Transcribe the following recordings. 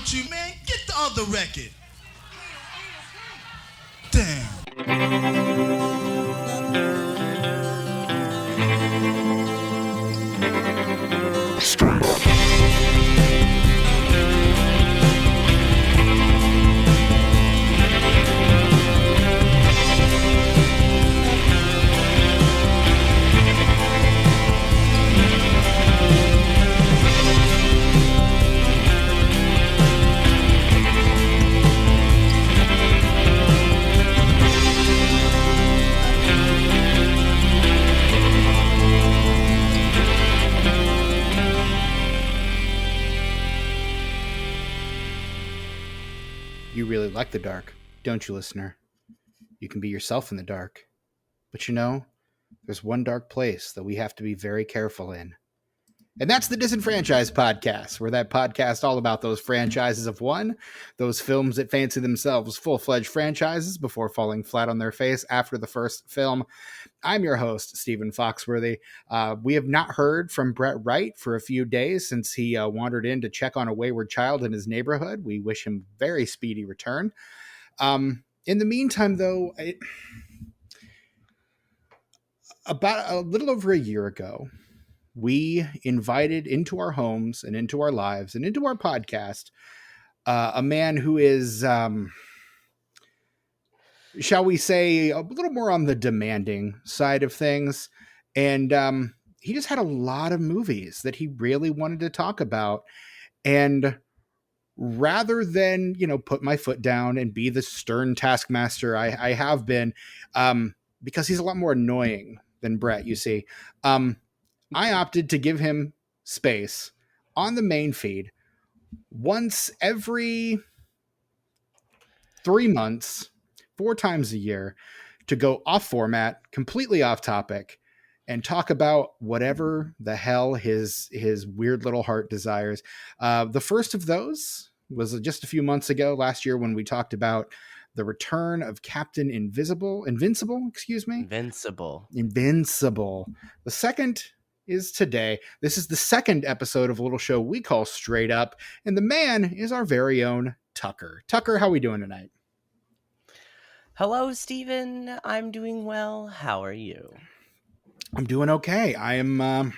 with you, man. Get the other record. Damn. You really like the dark, don't you, listener? You can be yourself in the dark. But you know, there's one dark place that we have to be very careful in. And that's the Disenfranchised Podcast, where that podcast all about those franchises of one, those films that fancy themselves full-fledged franchises before falling flat on their face after the first film. I'm your host, Stephen Foxworthy. We have not heard from Brett Wright for a few days since he wandered in to check on a wayward child in his neighborhood. We wish him very speedy return. In the meantime, though, about a little over a year ago, we invited into our homes and into our lives and into our podcast a man who is, shall we say, a little more on the demanding side of things. And he just had a lot of movies that he really wanted to talk about. And rather than, put my foot down and be the stern taskmaster I have been, because he's a lot more annoying than Brett, you see, I opted to give him space on the main feed once every 3 months, 4 times a year, to go off format, completely off topic, and talk about whatever the hell his weird little heart desires. The first of those was just a few months ago, last year, when we talked about the return of Captain Invincible. The second is today. This is the second episode of a little show we call Straight Up, and the man is our very own Tucker. Tucker, how are we doing tonight? Hello, Stephen. I'm doing well. How are you? I'm doing okay. I am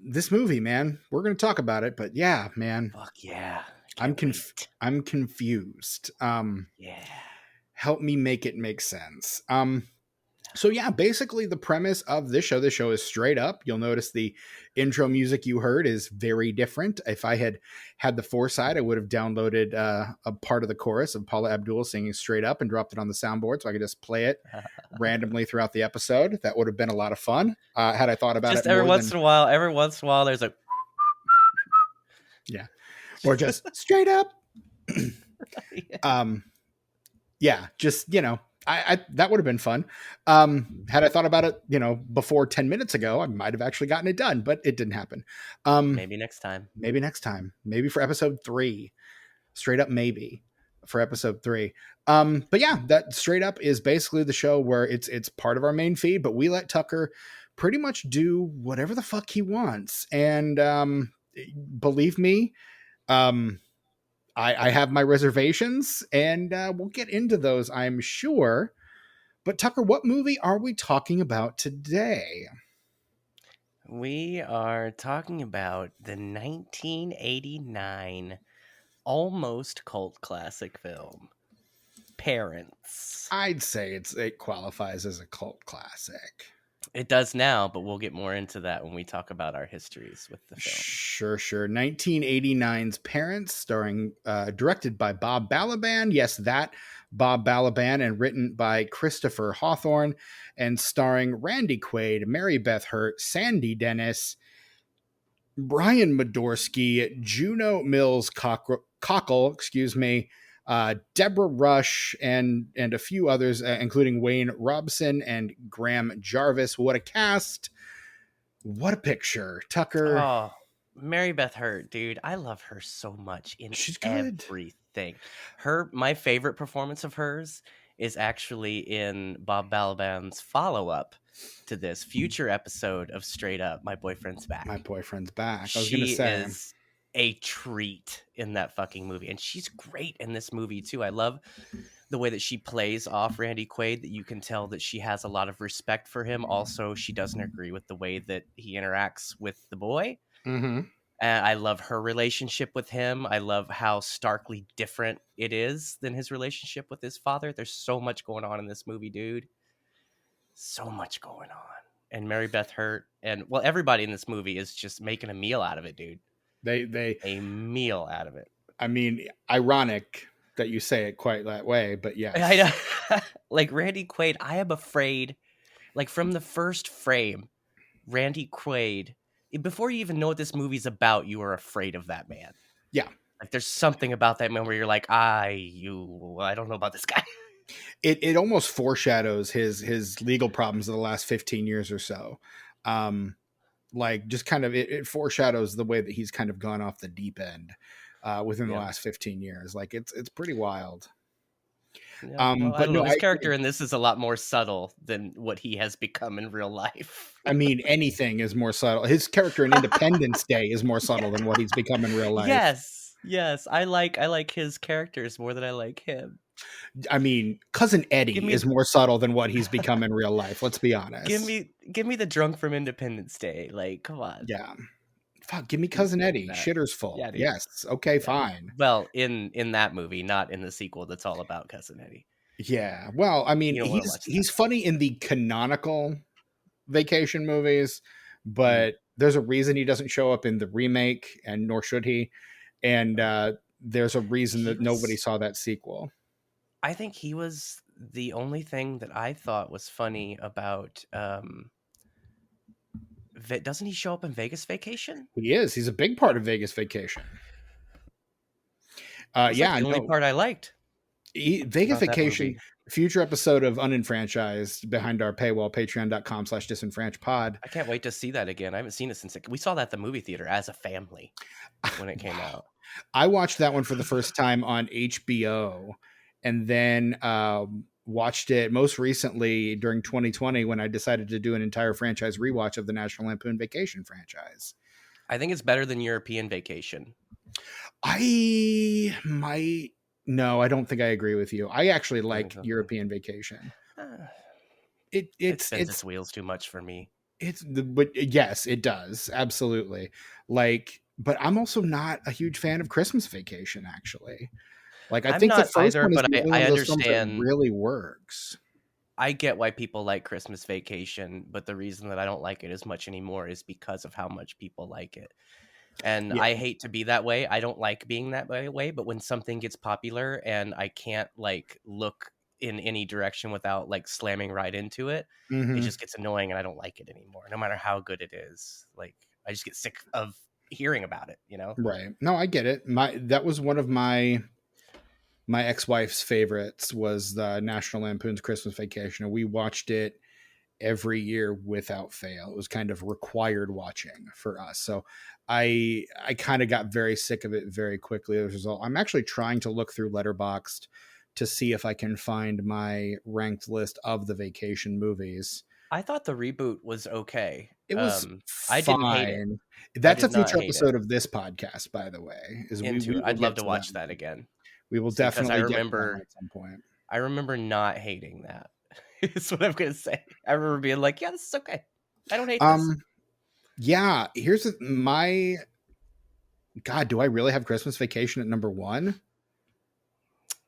this movie, man. We're going to talk about it, but yeah, man. Fuck yeah. I'm confused. Yeah. Help me make it make sense. So yeah, basically the premise of this show is straight up. You'll notice the intro music you heard is very different. If I had the foresight, I would have downloaded a part of the chorus of Paula Abdul singing Straight Up and dropped it on the soundboard so I could just play it randomly throughout the episode. That would have been a lot of fun. Had I thought about just it every once in a while, there's like, yeah, or just straight up. Yeah, just, I that would have been fun. Had I thought about it, before 10 minutes ago, I might have actually gotten it done, but it didn't happen. Maybe next time. Maybe for episode 3. Straight up, maybe for episode 3. But yeah, that Straight Up is basically the show where it's part of our main feed, but we let Tucker pretty much do whatever the fuck he wants. And believe me, I have my reservations, and we'll get into those, I'm sure. But Tucker, what movie are we talking about today? We are talking about the 1989 almost cult classic film, Parents. I'd say it qualifies as a cult classic. It does now, but we'll get more into that when we talk about our histories with the film. Sure. 1989's Parents, directed by Bob Balaban. Yes, that Bob Balaban, and written by Christopher Hawthorne, and starring Randy Quaid, Mary Beth Hurt, Sandy Dennis, Brian Modorsky, Juno Mills Cockle, Deborah Rush, and a few others, including Wayne Robson and Graham Jarvis. What a cast. What a picture. Tucker. Oh, Mary Beth Hurt, dude. I love her so much in everything. My favorite performance of hers is actually in Bob Balaban's follow-up to this future episode of Straight Up, My Boyfriend's Back. I was going to say. a treat in that fucking movie. And she's great in this movie too. I love the way that she plays off Randy Quaid, that you can tell that she has a lot of respect for him. Also, she doesn't agree with the way that he interacts with the boy. Mm-hmm. And I love her relationship with him. I love how starkly different it is than his relationship with his father. There's so much going on in this movie, dude. So much going on. And Mary Beth Hurt and, well, everybody in this movie is just making a meal out of it, dude. A meal out of it. I mean, ironic that you say it quite that way, but yes. I know. Like Randy Quaid, I am afraid, like from the first frame, Randy Quaid, before you even know what this movie's about, you are afraid of that man. Yeah. Like there's something about that man where you're like, I don't know about this guy. It almost foreshadows his legal problems of the last 15 years or so. Like just kind of it foreshadows the way that he's kind of gone off the deep end within the last 15 years. Like it's pretty wild. Yeah, well, but no, his character in this is a lot more subtle than what he has become in real life. I mean, anything is more subtle. His character in Independence Day is more subtle than what he's become in real life. Yes. I like his characters more than I like him. I mean, Cousin Eddie is more subtle than what he's become in real life. Let's be honest. Give me the drunk from Independence Day. Like, come on. Yeah. Fuck, give me Cousin Eddie. Shitter's full. Yeah, yes. Okay, fine. Well, in that movie, not in the sequel that's all about Cousin Eddie. Yeah. Well, I mean, he's funny in the canonical Vacation movies, but there's a reason he doesn't show up in the remake, and nor should he. And there's a reason that nobody saw that sequel. I think he was the only thing that I thought was funny about. Doesn't he show up in Vegas Vacation? He is. He's a big part of Vegas Vacation. The only part I liked. Vegas Vacation, future episode of Unenfranchised behind our paywall, patreon.com/disenfranchpod. I can't wait to see that again. I haven't seen it since we saw that at the movie theater as a family when it came out. I watched that one for the first time on HBO, and then watched it most recently during 2020 when I decided to do an entire franchise rewatch of the National Lampoon Vacation franchise. I think it's better than European Vacation. No, I don't think I agree with you. I actually like European Vacation. It spins its wheels too much for me. But yes, it does. Absolutely. But I'm also not a huge fan of Christmas Vacation, actually. Like, I think the first one is the I understand really works. I get why people like Christmas Vacation, but the reason that I don't like it as much anymore is because of how much people like it. And I hate to be that way. I don't like being that way, but when something gets popular and I can't look in any direction without slamming right into it, it just gets annoying and I don't like it anymore. No matter how good it is. I just get sick of hearing about it, you know? Right. No, I get it. That was one of my ex-wife's favorites, was the National Lampoon's Christmas Vacation. And we watched it every year without fail. It was kind of required watching for us. So I kind of got very sick of it very quickly as a result. I'm actually trying to look through Letterboxd to see if I can find my ranked list of the Vacation movies. I thought the reboot was okay. It was I didn't hate it. That's a future episode of this podcast, by the way. I'd love to watch that again. We will definitely get to that at some point. I remember not hating that. Is what I'm going to say. I remember being like, yeah, this is okay. I don't hate this. Yeah, here's my... God, do I really have Christmas Vacation at number 1?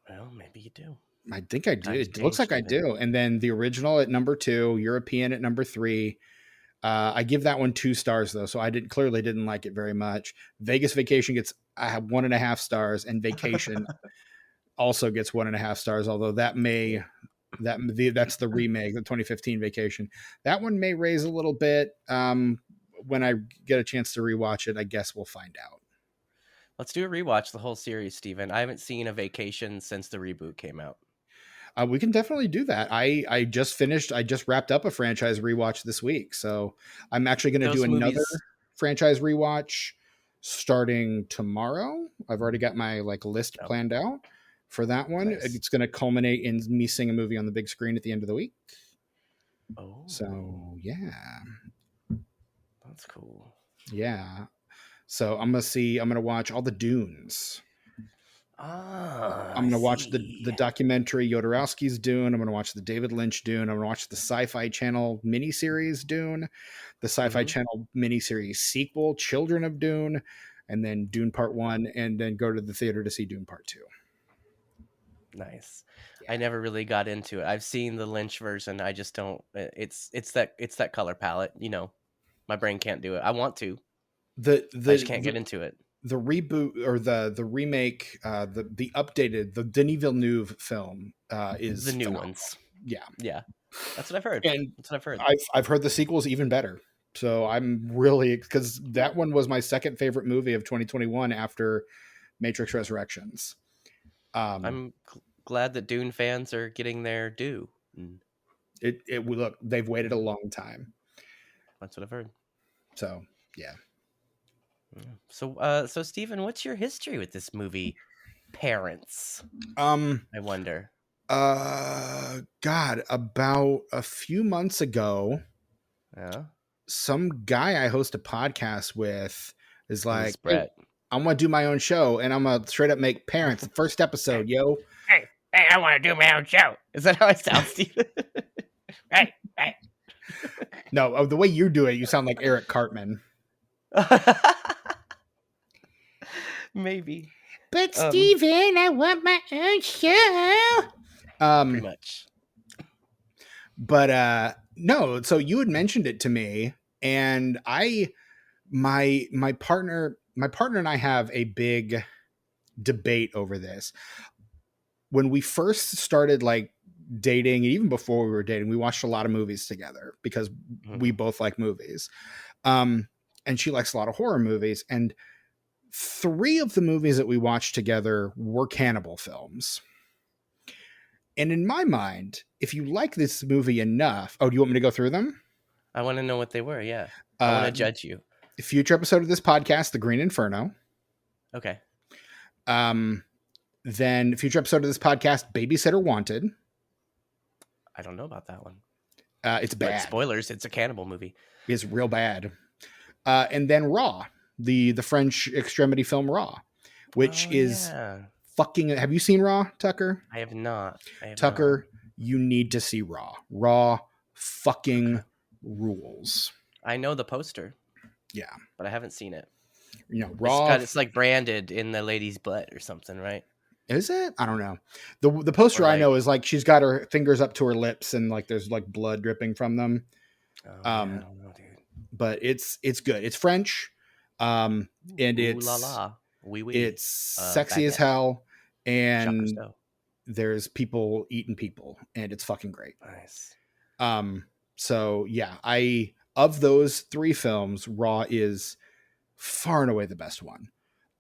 Well, maybe you do. I think I do. It looks like I do. And then the original at number 2, European at number 3. I give that one 2 stars though, so I clearly didn't like it very much. Vegas Vacation I have 1.5 stars, and Vacation also gets 1.5 stars. Although that's the remake, the 2015 Vacation. That one may raise a little bit when I get a chance to rewatch it. I guess we'll find out. Let's do a rewatch the whole series, Steven. I haven't seen a Vacation since the reboot came out. We can definitely do that. I just wrapped up a franchise rewatch this week. So I'm actually going to do another franchise rewatch starting tomorrow. I've already got my list planned out for that one. Nice. It's going to culminate in me seeing a movie on the big screen at the end of the week. Oh, so yeah. That's cool. Yeah. So I'm gonna watch all the Dunes. Ah, I'm I gonna watch the see. documentary Jodorowsky's Dune. I'm gonna watch the David Lynch Dune. I'm gonna watch the Sci-Fi Channel miniseries Dune, the Sci-Fi Hmm. Channel miniseries sequel Children of Dune, and then Dune Part 1, and then go to the theater to see Dune Part 2. Nice. Yeah. I never really got into it. I've seen the Lynch version. I just don't. It's that color palette. My brain can't do it. I want to. The I just the can't the, get into it. the reboot or the remake, the updated the Denis Villeneuve film The is new phenomenal. ones. Yeah, Yeah, that's what I've heard. and That's what I've heard. I've heard the sequel's even better. So I'm really, because that one was my second favorite movie of 2021 after Matrix Resurrections. I'm glad that Dune fans are getting their due. Look, they've waited a long time. That's what I've heard. So yeah. So Stephen, what's your history with this movie, Parents? I wonder. God, about a few months ago, Yeah. some guy I host a podcast with is It like, was hey, Brett. I'm gonna do my own show, and I'm gonna straight up make Parents the first episode, yo. Hey, I want to do my own show. Is that how I sound, Stephen? Hey. No, the way you do it, you sound like Eric Cartman. Maybe. But Steven, I want my own show. Pretty much. But no, so you had mentioned it to me, and my partner and I have a big debate over this. When we first started like dating, and even before we were dating, we watched a lot of movies together because we both like movies. And she likes a lot of horror movies, and 3 of the movies that we watched together were cannibal films. And in my mind, if you like this movie enough, do you want me to go through them? I want to know what they were. Yeah, I want to judge you. Future episode of this podcast, The Green Inferno. Okay. Then future episode of this podcast, Babysitter Wanted. I don't know about that one. It's bad. But spoilers, it's a cannibal movie. It's real bad. And then Raw, the French extremity film Raw, which is fucking. Have you seen Raw, Tucker? I have not. Tucker, you need to see Raw. Raw fucking rules. I know the poster. Yeah, but I haven't seen it. Raw. It's like branded in the lady's butt or something, right? Is it? I don't know. The poster I know is like she's got her fingers up to her lips and like there's like blood dripping from them. I don't know, dude. But it's good. It's French, and it's la la. Oui, oui. It's sexy as hell, and there's people eating people, and it's fucking great. Nice. So yeah, of those 3 films, Raw is far and away the best one.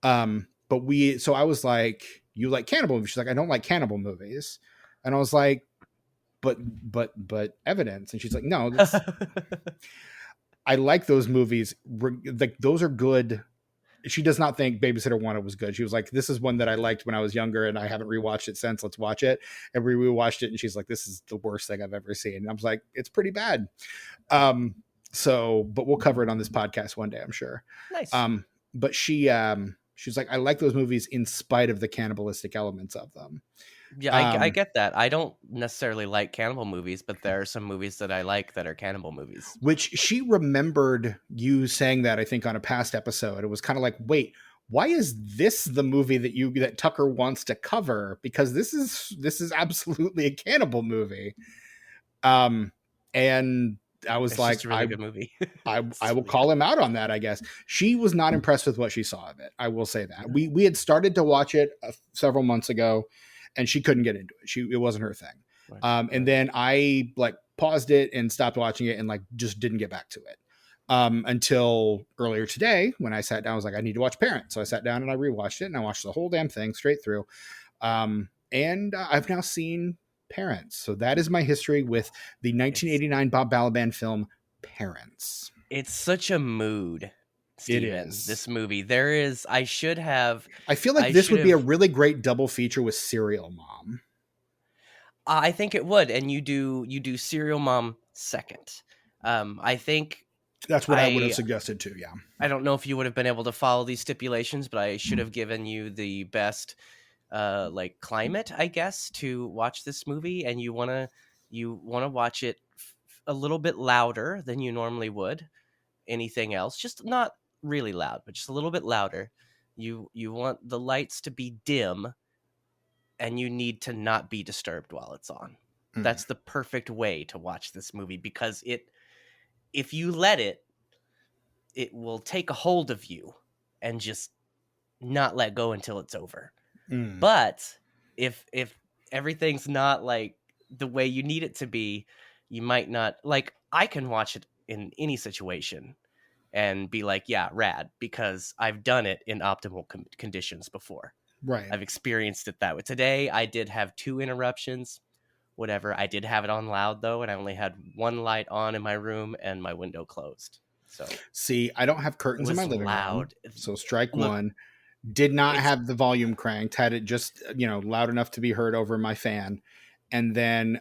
So I was like, you like cannibal movies? She's like, I don't like cannibal movies. And I was like, but evidence. And she's like, no, I like those movies. Like those are good. She does not think Babysitter Wanted was good. She was like, this is one that I liked when I was younger and I haven't rewatched it since. Let's watch it. And we rewatched it and she's like, this is the worst thing I've ever seen. And I was like, it's pretty bad. But we'll cover it on this podcast one day, I'm sure. Nice. But she's like, I like those movies in spite of the cannibalistic elements of them. Yeah, I get that. I don't necessarily like cannibal movies, but there are some movies that I like that are cannibal movies. Which she remembered you saying that, I think, on a past episode. It was kind of like, wait, why is this the movie that Tucker wants to cover? Because this is absolutely a cannibal movie. And I was like, a really good movie. I will call him out on that, I guess. She was not impressed with what she saw of it. I will say that. We had started to watch it several months ago, and she couldn't get into it. It wasn't her thing. Right. And then I like paused it and stopped watching it and like just didn't get back to it until earlier today when I sat down. I was like, I need to watch Parent. So I sat down and I rewatched it and I watched the whole damn thing straight through. And I've now seen Parents. So that is my history with the 1989 Bob Balaban film Parents. It's such a mood. Steven, it is. This movie. I feel like this would be a really great double feature with Serial Mom. I think it would, and you do Serial Mom second. I think That's what I would have suggested too. Yeah. I don't know if you would have been able to follow these stipulations, but I should have given you the best like climate, I guess, to watch this movie, and you want to watch it a little bit louder than you normally would anything else, just not really loud, but just a little bit louder. You want the lights to be dim, and you need to not be disturbed while it's on. That's the perfect way to watch this movie, because if you let it will take a hold of you and just not let go until it's over. But if everything's not like the way you need it to be, you might not, like, I can watch it in any situation and be like, yeah, rad, because I've done it in optimal conditions before. Right. I've experienced it that way. Today I did have 2 interruptions, whatever. I did have it on loud though, and I only had one light on in my room and my window closed. So see, I don't have curtains in my living room, so strike one. Did not have the volume cranked, had it just, loud enough to be heard over my fan, and then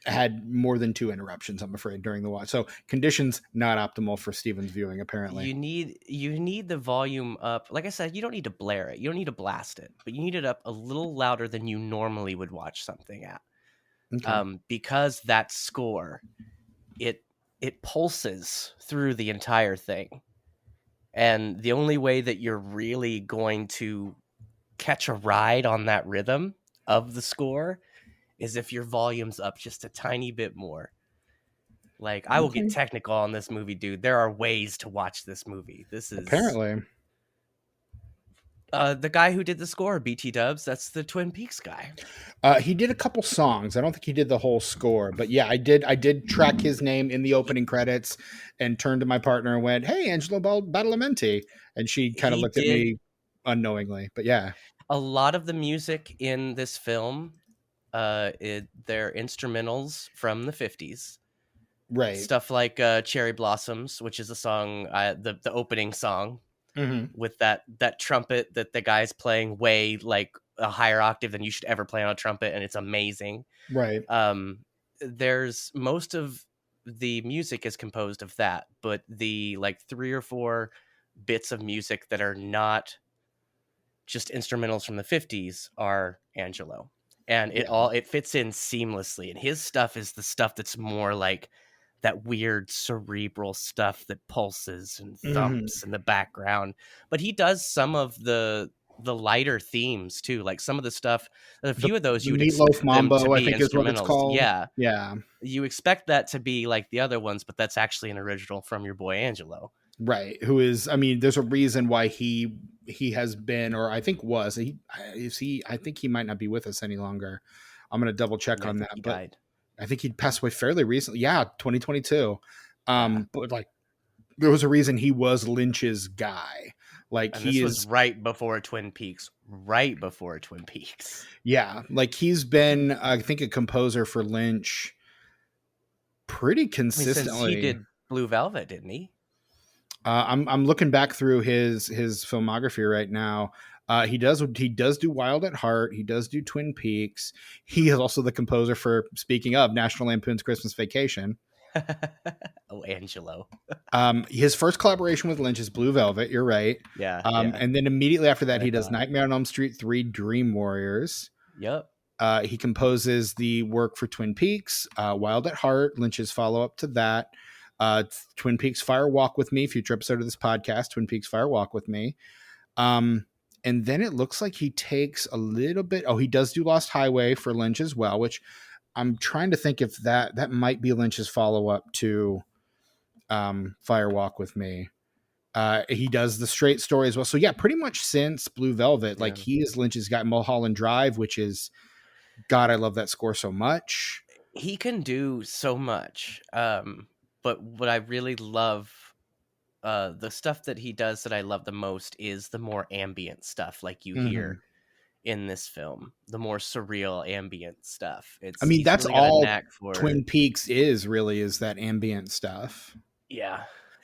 had more than 2 interruptions, I'm afraid, during the watch. So conditions not optimal for Steven's viewing, apparently. You need the volume up. Like I said, you don't need to blare it. You don't need to blast it, but you need it up a little louder than you normally would watch something at. Okay. Because that score, it pulses through the entire thing. And the only way that you're really going to catch a ride on that rhythm of the score is if your volume's up just a tiny bit more. Like, I will get technical on this movie, dude. There are ways to watch this movie. This is apparently the guy who did the score, BT Dubs. That's the Twin Peaks guy. He did a couple songs. I don't think he did the whole score, but yeah, I did track his name in the opening credits and turned to my partner and went, "Hey, Angelo Badalamenti," and she kind of looked at me unknowingly. But yeah, a lot of the music in this film, they're instrumentals from the 50s. Right. Stuff like Cherry Blossoms, which is a song, the opening song, with that trumpet that the guy's playing way like a higher octave than you should ever play on a trumpet, and it's amazing. Right. There's most of the music is composed of that, but the like 3 or 4 bits of music that are not just instrumentals from the 50s are Angelo. And it fits in seamlessly. And his stuff is the stuff that's more like that weird cerebral stuff that pulses and thumps in the background. But he does some of the lighter themes too. Like some of the stuff, a few of those you would expect Mambo, them to be instrumentals. Yeah. You expect that to be like the other ones, but that's actually an original from your boy Angelo. Right. Who is, I mean, there's a reason why he has been, or I think was, I think he might not be with us any longer. I'm going to double check on that. But died. I think he'd passed away fairly recently. Yeah. 2022. But like, there was a reason he was Lynch's guy. Like, and this was right before Twin Peaks. Yeah. Like, he's been, I think, a composer for Lynch pretty consistently. Since he did Blue Velvet, didn't he? I'm looking back through his filmography right now. He does do Wild at Heart. He does do Twin Peaks. He is also the composer for, speaking of, National Lampoon's Christmas Vacation. Oh, Angelo. His first collaboration with Lynch is Blue Velvet. You're right. Yeah. And then immediately after that, he does Nightmare on Elm Street 3, Dream Warriors. Yep. He composes the work for Twin Peaks, Wild at Heart, Lynch's follow-up to that. Twin Peaks Fire Walk with Me, future episode of this podcast, Twin Peaks Fire Walk with Me. And then it looks like he takes a little bit. Oh, he does do Lost Highway for Lynch as well, which I'm trying to think if that might be Lynch's follow-up to Fire Walk with Me. He does The Straight Story as well. So yeah, pretty much since Blue Velvet, like he is Lynch's guy. Mulholland Drive, which is, God, I love that score so much. He can do so much. But what I really love, the stuff that he does that I love the most is the more ambient stuff, like you hear in this film, the more surreal ambient stuff. That's really all Twin Peaks is that ambient stuff. Yeah.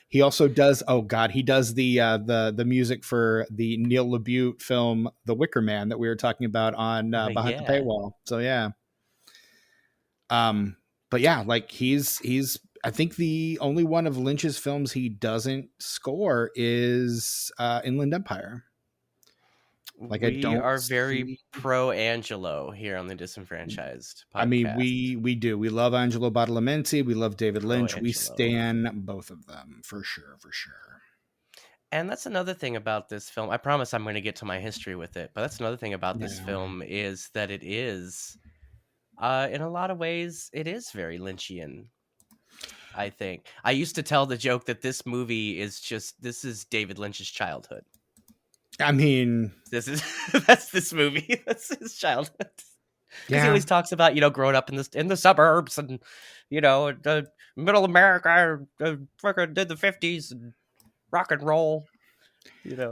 He also does, he does the music for the Neil LaBute film, The Wicker Man, that we were talking about on Behind the Paywall. So yeah. But yeah, like he's I think the only one of Lynch's films he doesn't score is Inland Empire. Like, I We don't are very see. pro Angelo here on the Disenfranchised podcast. I mean, we do. We love Angelo Badalamenti. We love David Pro Lynch. We Angelo. stan both of them for sure. And that's another thing about this film. I promise I'm going to get to my history with it, but that's another thing about this film is that it is, in a lot of ways, it is very Lynchian. I think I used to tell the joke that this movie is this is David Lynch's childhood. I mean, that's this movie. That's his childhood. Because he always talks about, growing up in the suburbs and, the middle America, fucking did the 50s and rock and roll.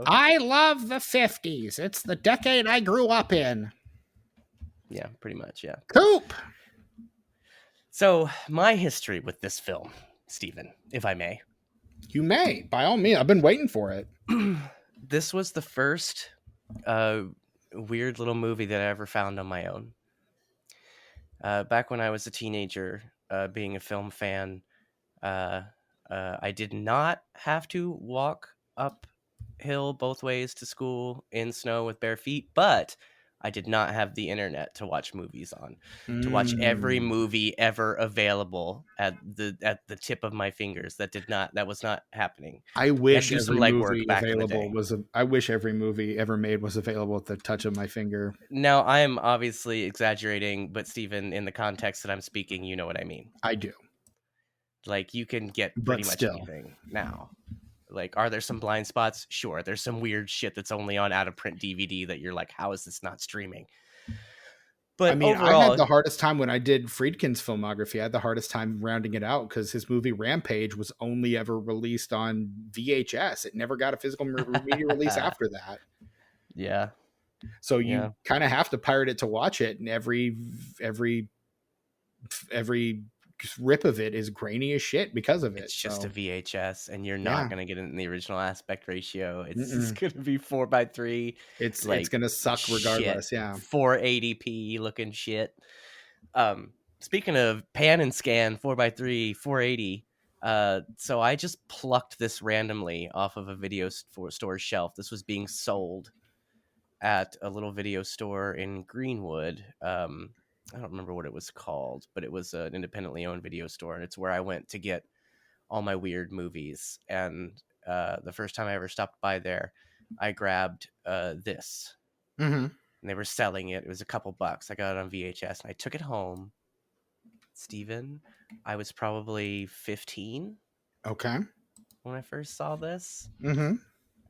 I love the 50s. It's the decade I grew up in. Yeah, pretty much. Yeah. Coop. So my history with this film, Stephen, if I may. You may, by all means. I've been waiting for it. This was the first weird little movie that I ever found on my own. Back when I was a teenager, being a film fan, I did not have to walk uphill both ways to school in snow with bare feet, but I did not have the internet to watch movies on, to watch every movie ever available at the tip of my fingers. That was not happening. I wish every movie I wish every movie ever made was available at the touch of my finger. Now, I am obviously exaggerating, but Stephen, in the context that I'm speaking, you know what I mean. I do. Like, you can get pretty much anything now. Like, are there some blind spots? Sure. There's some weird shit that's only on out-of-print DVD that you're like, how is this not streaming? But I mean, overall, I had the hardest time when I did Friedkin's filmography. I had the hardest time rounding it out because his movie Rampage was only ever released on VHS. It never got a physical media release after that. Yeah. So you kind of have to pirate it to watch it, and every rip of it is grainy as shit because of it. It's just a VHS, and you're not going to get it in the original aspect ratio. It's just going to be 4:3. It's going to suck regardless. Shit. Yeah. 480p looking shit. Speaking of pan and scan 4:3, 480. So I just plucked this randomly off of a video store shelf. This was being sold at a little video store in Greenwood. I don't remember what it was called, but it was an independently owned video store, and it's where I went to get all my weird movies. And the first time I ever stopped by there, I grabbed this, and they were selling it. It was a couple bucks. I got it on VHS, and I took it home. Stephen, I was probably 15. Okay. When I first saw this.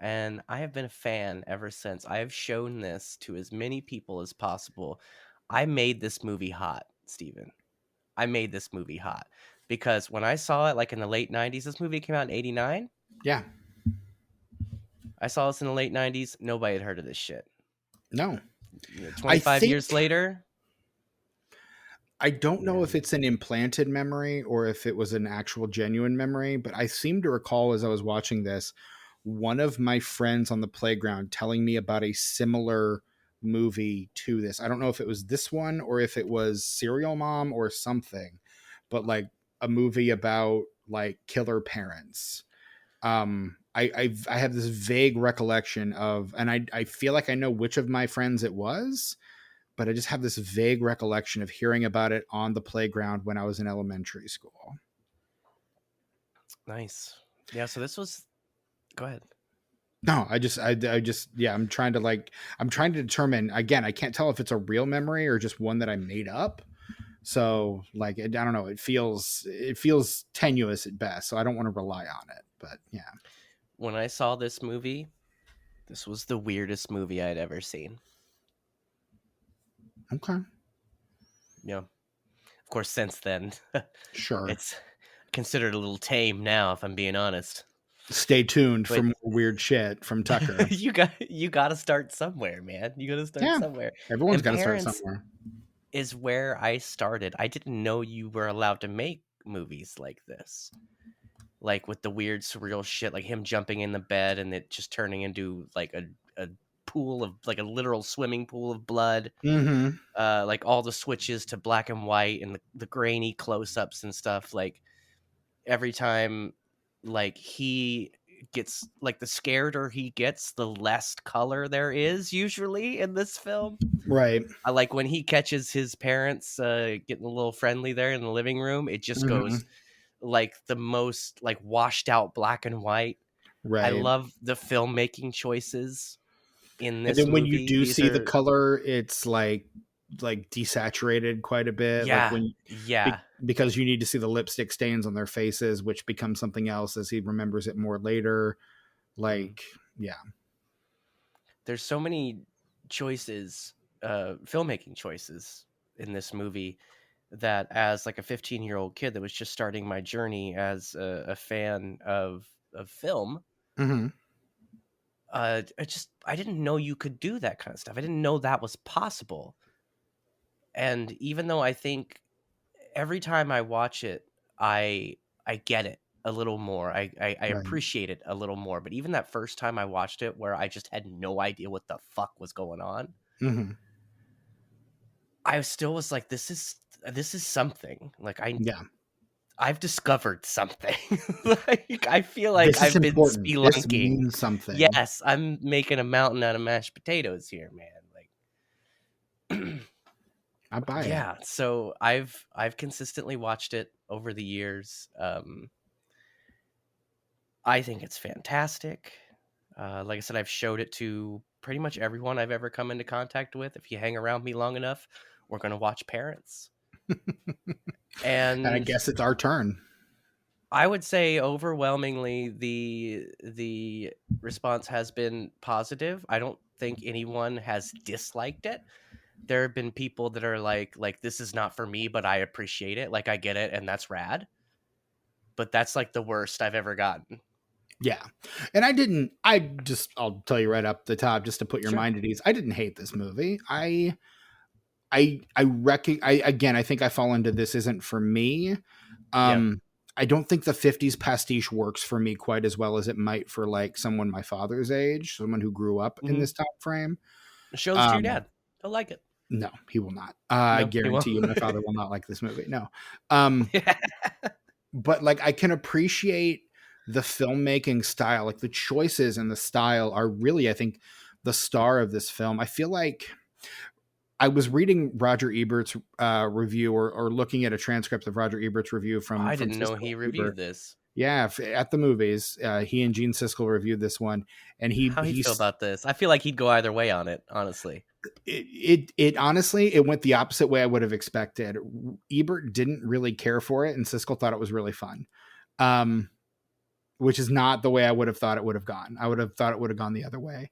And I have been a fan ever since. I have shown this to as many people as possible. I made this movie hot, Stephen. I made this movie hot because when I saw it, like in the late 90s, this movie came out in 89. Yeah. I saw this in the late 90s. Nobody had heard of this shit. No. 25 years later. I don't know if it's an implanted memory or if it was an actual genuine memory, but I seem to recall as I was watching this, one of my friends on the playground telling me about a similar movie to this. I don't know if it was this one or if it was Serial Mom or something, but like a movie about like killer parents. I have this vague recollection of, and I feel like I know which of my friends it was, but I just have this vague recollection of hearing about it on the playground when I was in elementary school. Nice. Yeah. So this was, go ahead. No, I just, I'm trying to determine, again, I can't tell if it's a real memory or just one that I made up. So like, I don't know. It feels tenuous at best. So I don't want to rely on it, but yeah. When I saw this movie, this was the weirdest movie I'd ever seen. Okay. Yeah. Of course, since then, sure, it's considered a little tame now, if I'm being honest. Stay tuned for more weird shit from Tucker. you got to start somewhere, man. You got to start somewhere. Everyone's got to start somewhere. Is where I started. I didn't know you were allowed to make movies like this. Like with the weird surreal shit, like him jumping in the bed and it just turning into like a pool of, like a literal swimming pool of blood. Like all the switches to black and white and the grainy close-ups and stuff. Like every time like he gets like the scareder he gets, the less color there is usually in this film. Right. I like when he catches his parents getting a little friendly there in the living room, it just goes like the most like washed out black and white. I Right. love the filmmaking choices in And this then when you movie. do These see the are color, it's like desaturated quite a bit. Like yeah, when yeah. because you need to see the lipstick stains on their faces, which becomes something else as he remembers it more later. Like, yeah. There's so many choices, filmmaking choices in this movie that as like a 15-year-old kid that was just starting my journey as a fan of film, Mm-hmm. I didn't know you could do that kind of stuff. I didn't know that was possible. And even though I think every time I watch it, I get it a little more. I Right. appreciate it a little more. But even that first time I watched it, where I just had no idea what the fuck was going on, Mm-hmm. I still was like, this is something. Like Yeah. I've discovered something. Like I feel like This is I've been important. This spelunking. means something. Yes, I'm making a mountain out of mashed potatoes here, man. Like I buy it. yeah, so I've consistently watched it over the years. I think it's fantastic. Like I said, I've showed it to pretty much everyone I've ever come into contact with. If you hang around me long enough, we're gonna watch Parents. And I And guess it's our turn. I would say overwhelmingly the response has been positive. I don't think anyone has disliked it. There have been people that are like this is not for me, but I appreciate it. Like I get it and that's rad. But that's like the worst I've ever gotten. Yeah. And I'll tell you right up the top, just to put your Sure. mind at ease. I didn't hate this movie. I again, I think I fall into this isn't for me. Yeah. I don't think the 50s pastiche works for me quite as well as it might for like someone my father's age, someone who grew up in this time frame. Show this to your Um, dad. He'll like it. no, he will not. I No, he won't. guarantee you my father will not like this movie. No. Um, but like I can appreciate the filmmaking style, like the choices and the style are really, I think, the star of this film. I feel like I was reading Roger Ebert's review or looking at a transcript of Roger Ebert's review from I didn't know Siskel he and reviewed Ebert. this. Yeah, at the movies, he and Gene Siskel reviewed this one, and How he feel about this? I feel like he'd go either way on it, honestly. it honestly it went the opposite way I would have expected. Ebert didn't really care for it, and Siskel thought it was really fun, which is not the way I would have thought it would have gone. I would have thought it would have gone the other way.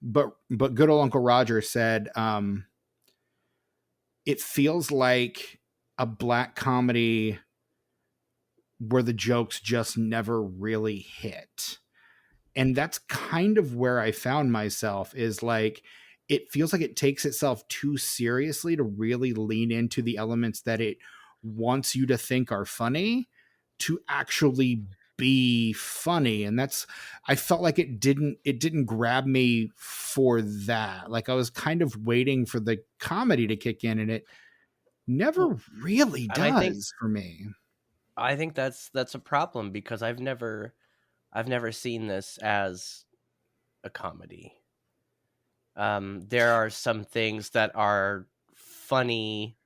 but good old Uncle Roger said it feels like a black comedy where the jokes just never really hit. And that's kind of where I found myself, is like it feels like it takes itself too seriously to really lean into the elements that it wants you to think are funny to actually be funny. And that's, I felt like it didn't grab me for that. Like I was kind of waiting for the comedy to kick in, and it never really And does for me. I think that's a problem because I've never seen this as a comedy. There are some things that are funny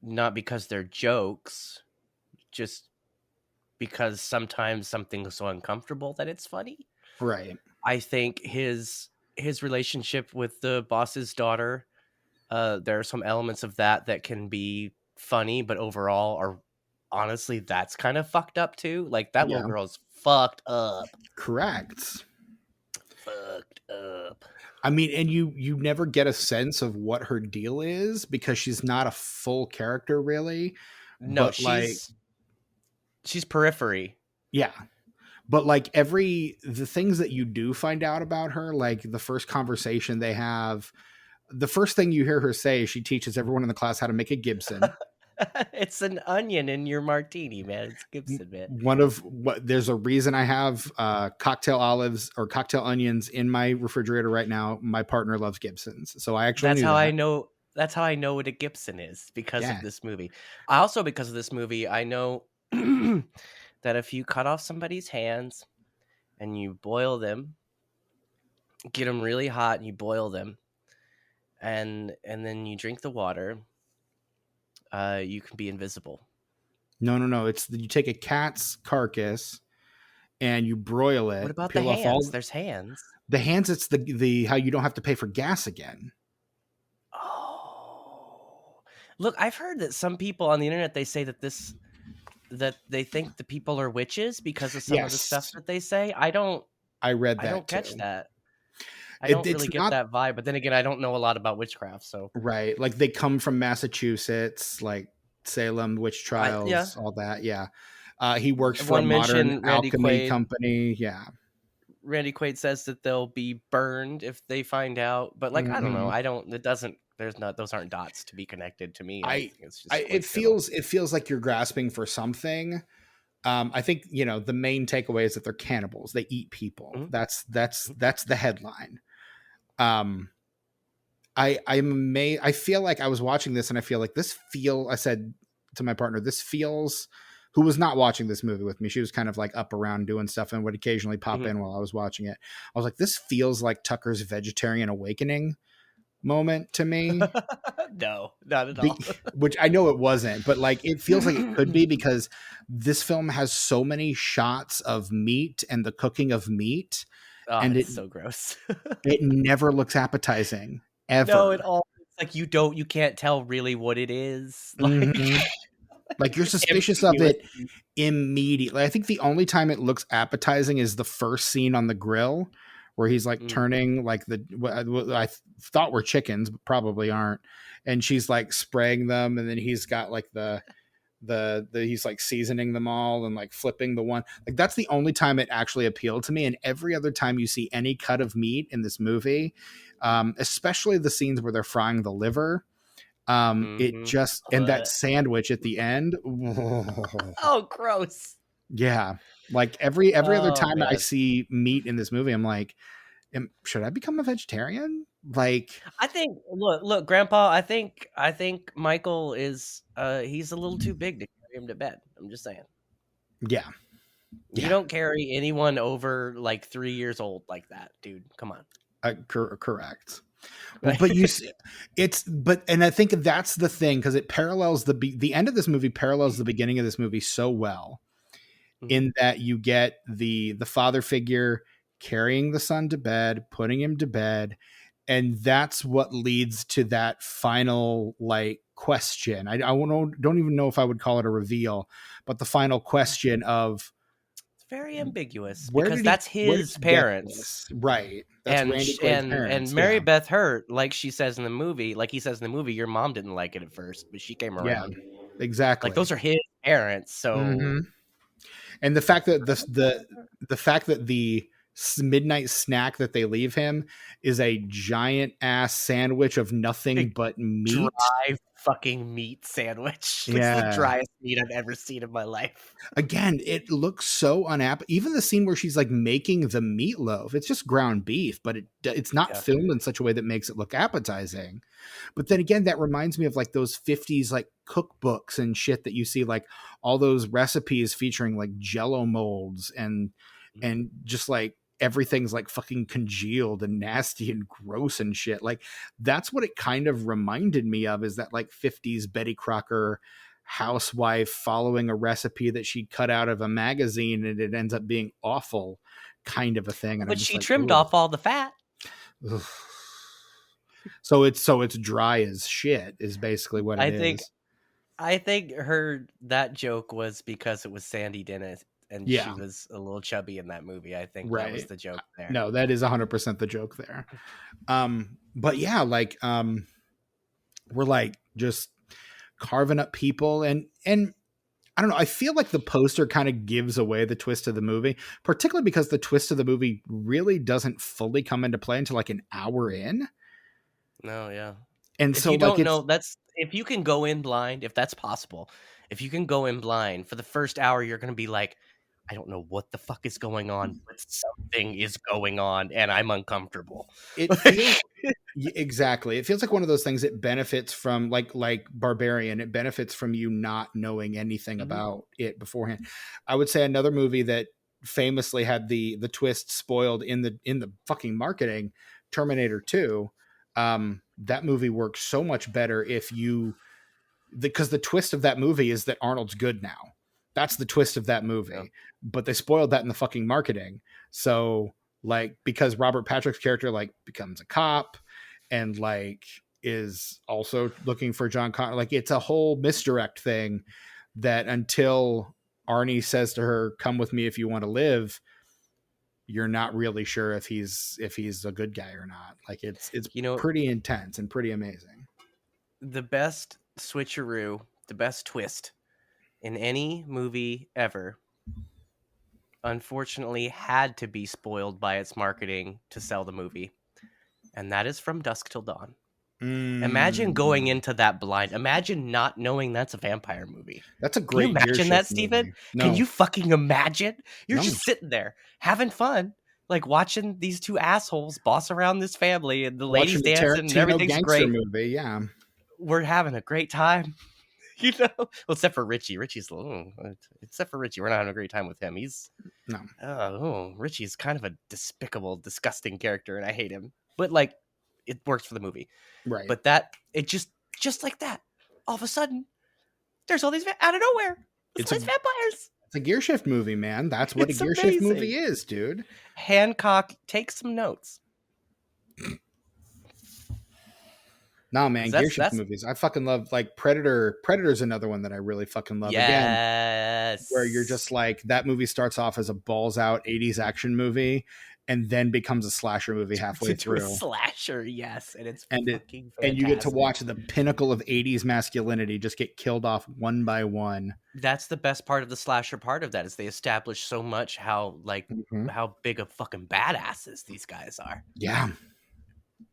not because they're jokes, just because sometimes something's so uncomfortable that it's funny. Right. I think his relationship with the boss's daughter, there are some elements of that can be funny, but overall are honestly that's kind of fucked up too. Like that little girl's fucked up. Correct. Fucked up. I mean, and you never get a sense of what her deal is because she's not a full character really. No, but like she's periphery. Yeah. But like the things that you do find out about her, like the first conversation they have, the first thing you hear her say is she teaches everyone in the class how to make a Gibson. It's an onion in your martini, man. It's Gibson, man. There's a reason I have cocktail olives or cocktail onions in my refrigerator right now. My partner loves Gibsons, so I actually That's knew how that. I know. that's how I know what a Gibson is, because of Yeah. this movie. Also, because of this movie, I know that if you cut off somebody's hands and you boil them, get them really hot, and you boil them, and then you drink the water, you can be invisible. No. It's you take a cat's carcass and you broil What it, about the peel off hands? all There's hands. the hands. It's the how you don't have to pay for gas again. Oh, look, I've heard that some people on the internet, they say that they think the people are witches because of some of the stuff Yes, that they say. I don't I read I don't that catch too. that. I don't It's really get not that vibe, but then again, I don't know a lot about witchcraft, so right. Like they come from Massachusetts, like Salem witch yeah. trials, all that. Yeah. He works for a One modern mention alchemy company. Yeah. Randy Quaid says that they'll be burned if they find out, but like I don't know. Hmm. I don't it doesn't there's not those aren't dots to be connected to me. I I, think it's I just coincidental. it feels like you're grasping for something. I think the main takeaway is that they're cannibals. They eat people. Mhm, mhm, That's the headline. Um, I'm amazed. I feel like I was watching this and I feel like I said to my partner, this feels, who was not watching this movie with me. She was kind of like up around doing stuff and would occasionally pop mhm. in while I was watching it. I was like, this feels like Tucker's vegetarian awakening moment to me. No, not at Be, all. which I know it wasn't, but like it feels like it could be, because this film has so many shots of meat and the cooking of meat, Oh, and it's so gross. it never looks appetizing No, it ever. all it's like you can't tell really what it is. Like Hmm. Like you're suspicious of ambiguous. it immediately. I think the only time it looks appetizing is the first scene on the grill where he's like Mm. turning like what I thought were chickens, but probably aren't. And she's like spraying them, and then he's got like the he's like seasoning them all and like flipping the one. Like that's the only time it actually appealed to me. And every other time you see any cut of meat in this movie, especially the scenes where they're frying the liver, it Mhm. just, and that sandwich at the end. Oh, gross. Yeah, like every other Oh, time I man. see meat in this movie, I'm like, should I become a vegetarian? Like, I think look, grandpa, I think Michael is he's a little too big to carry him to bed. I'm just saying. yeah, You yeah, don't carry anyone over like 3 years old like that, dude. Come on. correct. Well, but and I think that's the thing, because it parallels the end of this movie parallels the beginning of this movie so well, Mhm. in that you get the father figure carrying the son to bed, putting him to bed, and that's what leads to that final like question. I don't even know if I would call it a reveal, but the final question of It's very ambiguous where because did he that's where did his he get parents. this? Right. That's And Randy Quaid's and parents. Mary Yeah. Beth Hurt, like she says in the movie, like he says in the movie, your mom didn't like it at first, but she came Yeah. around. Like those Exactly. are his parents, so Hmm. And the fact that the fact that the midnight snack that they leave him is a giant ass sandwich of nothing big but meat. dry fucking meat sandwich. Looks the Yeah. driest meat I've ever seen in my life. Again, it looks so even the scene where she's like making the meatloaf, it's just ground beef, but it's not Yeah. filmed in such a way that makes it look appetizing. But then again, that reminds me of like those 50s like cookbooks and shit that you see, like all those recipes featuring like jello molds and just like everything's like fucking congealed and nasty and gross and shit. Like that's what it kind of reminded me of, is that like 50s Betty Crocker housewife following a recipe that she cut out of a magazine and it ends up being awful kind of a thing. And I'm But just she like, trimmed off all the fat. ugh. So it's dry as shit is basically what it I think is. I think her that joke was because it was Sandy Dennis and she Yeah, was a little chubby in that movie. I think that was right. the joke there. No, that is 100% the joke there. But yeah, like we're like just carving up people and I don't know, I feel like the poster kind of gives away the twist of the movie, particularly because the twist of the movie really doesn't fully come into play until like an hour in. No, yeah. And If so you like don't it's know, that's if you can go in blind, if that's possible, if you can go in blind for the first hour, you're going to be like, I don't know what the fuck is going on, but something is going on, and I'm uncomfortable. It feels exactly. It feels like one of those things that benefits from like Barbarian. It benefits from you not knowing anything about it beforehand. I would say another movie that famously had the twist spoiled in the fucking marketing, Terminator 2. That movie works so much better if you because the twist of that movie is that Arnold's good now. That's the twist of that movie. Yeah. But they spoiled that in the fucking marketing. So like because Robert Patrick's character like becomes a cop and like is also looking for John Connor, like it's a whole misdirect thing that until Arnie says to her, "Come with me if you want to live," you're not really sure if he's a good guy or not. Like it's pretty intense and pretty amazing. The best switcheroo, the best twist in any movie ever, unfortunately had to be spoiled by its marketing to sell the movie. And that is From Dusk Till Dawn. Imagine going into that blind. Imagine not knowing that's a vampire movie. That's a great. Can you imagine that, Steven? No. Can you fucking imagine? You're just sitting there having fun, like watching these two assholes boss around this family and the ladies dancing and everything's great. Movie, yeah. We're having a great time. You know, well, except for Richie. Except for Richie, we're not having a great time with him. He's Richie's kind of a despicable, disgusting character, and I hate him. But like, it works for the movie, right? But it just like that, all of a sudden, there's all these out of nowhere. It's vampires. It's a gearshift movie, man. That's what a gearshift movie is, dude. Hancock, take some notes. No, man, gearshift movies. I fucking love like Predator. Predator's another one that I really fucking love. Yes. Again, where you're just like that movie starts off as a balls out 80s action movie and then becomes a slasher movie halfway through. A slasher, yes, and it's fucking fantastic. And you get to watch the pinnacle of 80s masculinity just get killed off one by one. That's the best part of the slasher part of that is they establish so much how how big of fucking badasses these guys are. Yeah.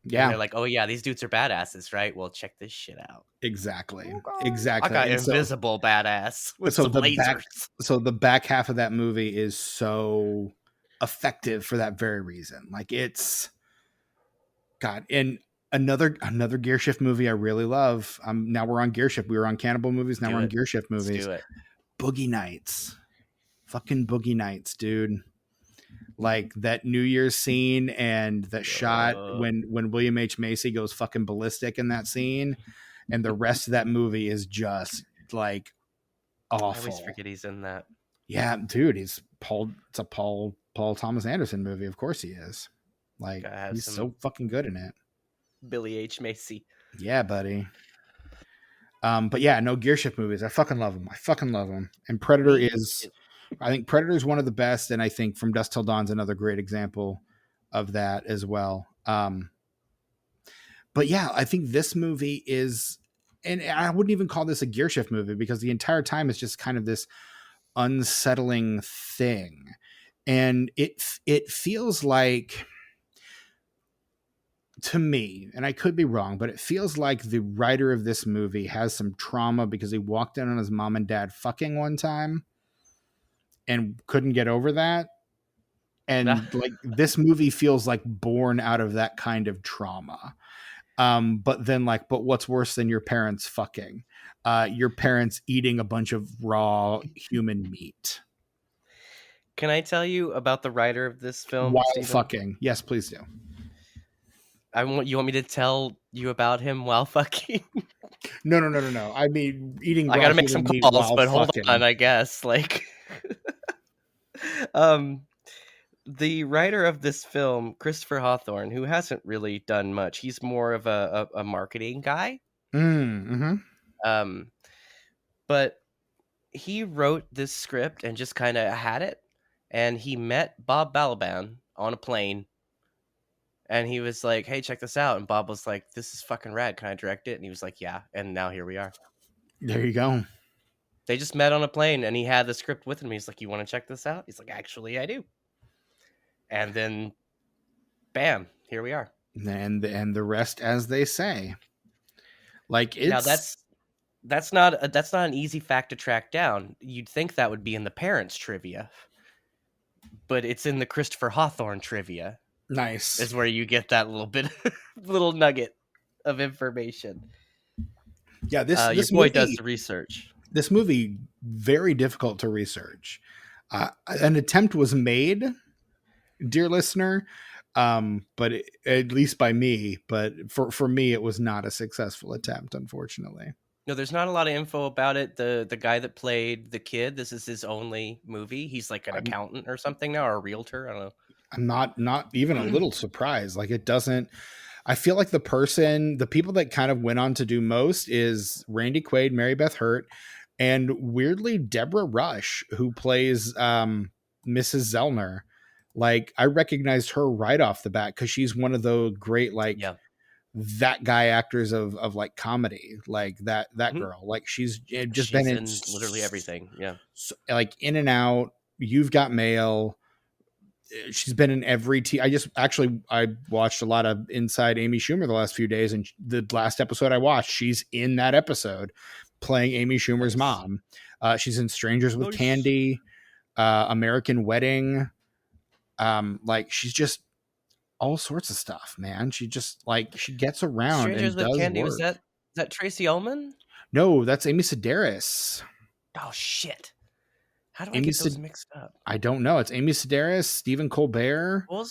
Yeah. And they're like, oh yeah, these dudes are badasses, right? Well, check this shit out. Exactly. Okay. Exactly. I got invisible badass with some lasers. So the back half of that movie is so effective for that very reason. Like it's God. And another gearshift movie I really love. Now we're on gearshift. We were on cannibal movies. Now we're on gearshift movies. Let's do it. Boogie Nights. Fucking Boogie Nights, dude. Like that New Year's scene and that shot when William H. Macy goes fucking ballistic in that scene, and the rest of that movie is just like awful. I always forget he's in that. Yeah, dude, he's Paul. It's a Paul Thomas Anderson movie. Of course he is. Like he's so fucking good in it. Billy H. Macy. Yeah, buddy. But yeah, no gearshift movies. I fucking love them. And Predator is. I think Predator is one of the best, and I think From Dusk Till Dawn is another great example of that as well. But yeah, I think this movie is, and I wouldn't even call this a gearshift movie because the entire time it's just kind of this unsettling thing, and it feels like, to me, and I could be wrong, but it feels like the writer of this movie has some trauma because he walked in on his mom and dad fucking one time and couldn't get over that. And like this movie feels like born out of that kind of trauma. But then but what's worse than your parents fucking? Your parents eating a bunch of raw human meat. Can I tell you about the writer of this film? While fucking. Yes, please do. You want me to tell you about him while fucking? No. I mean, eating raw I gotta make some calls, but hold fucking. on, I guess. Like the writer of this film, Christopher Hawthorne, who hasn't really done much. He's more of a marketing guy. Mm-hmm. But he wrote this script and just kind of had it. And he met Bob Balaban on a plane. And he was like, hey, check this out. And Bob was like, this is fucking rad. Can I direct it? And he was like, yeah. And now here we are. There you go. They just met on a plane and he had the script with him. He's like, you want to check this out? He's like, actually, I do. And then, bam, here we are. And the rest, as they say. Like it's... Now that's not an easy fact to track down. You'd think that would be in the parents' trivia. but it's in the Christopher Hawthorne trivia. Nice. Is where you get that little bit, little nugget of information. Yeah, this your boy movie does the research. This movie, very difficult to research. An attempt was made, dear listener, but at least by me. But for me, it was not a successful attempt, unfortunately. No, there's not a lot of info about it. The guy that played the kid, this is his only movie. He's like an accountant or something now, or a realtor. I don't know. I'm not even a little surprised. Like, it doesn't. I feel like the people that kind of went on to do most is Randy Quaid, Mary Beth Hurt, and weirdly Deborah Rush, who plays Mrs. Zellner. Like, I recognized her right off the bat because she's one of the great, like, that guy actors of like comedy, like that girl. Like, she's been in literally everything. Yeah, like In and Out, You've Got Mail. She's been in every I watched a lot of Inside Amy Schumer the last few days, and the last episode I watched, she's in that episode playing Amy Schumer's mom. She's in Strangers with Candy, American Wedding. Like, she's just all sorts of stuff, man. She just, like, she gets around. Strangers and with does Candy, work. was that Tracy Ullman? No, that's Amy Sedaris. Oh shit. How do I get those mixed up? I don't know. It's Amy Sedaris, Stephen Colbert. What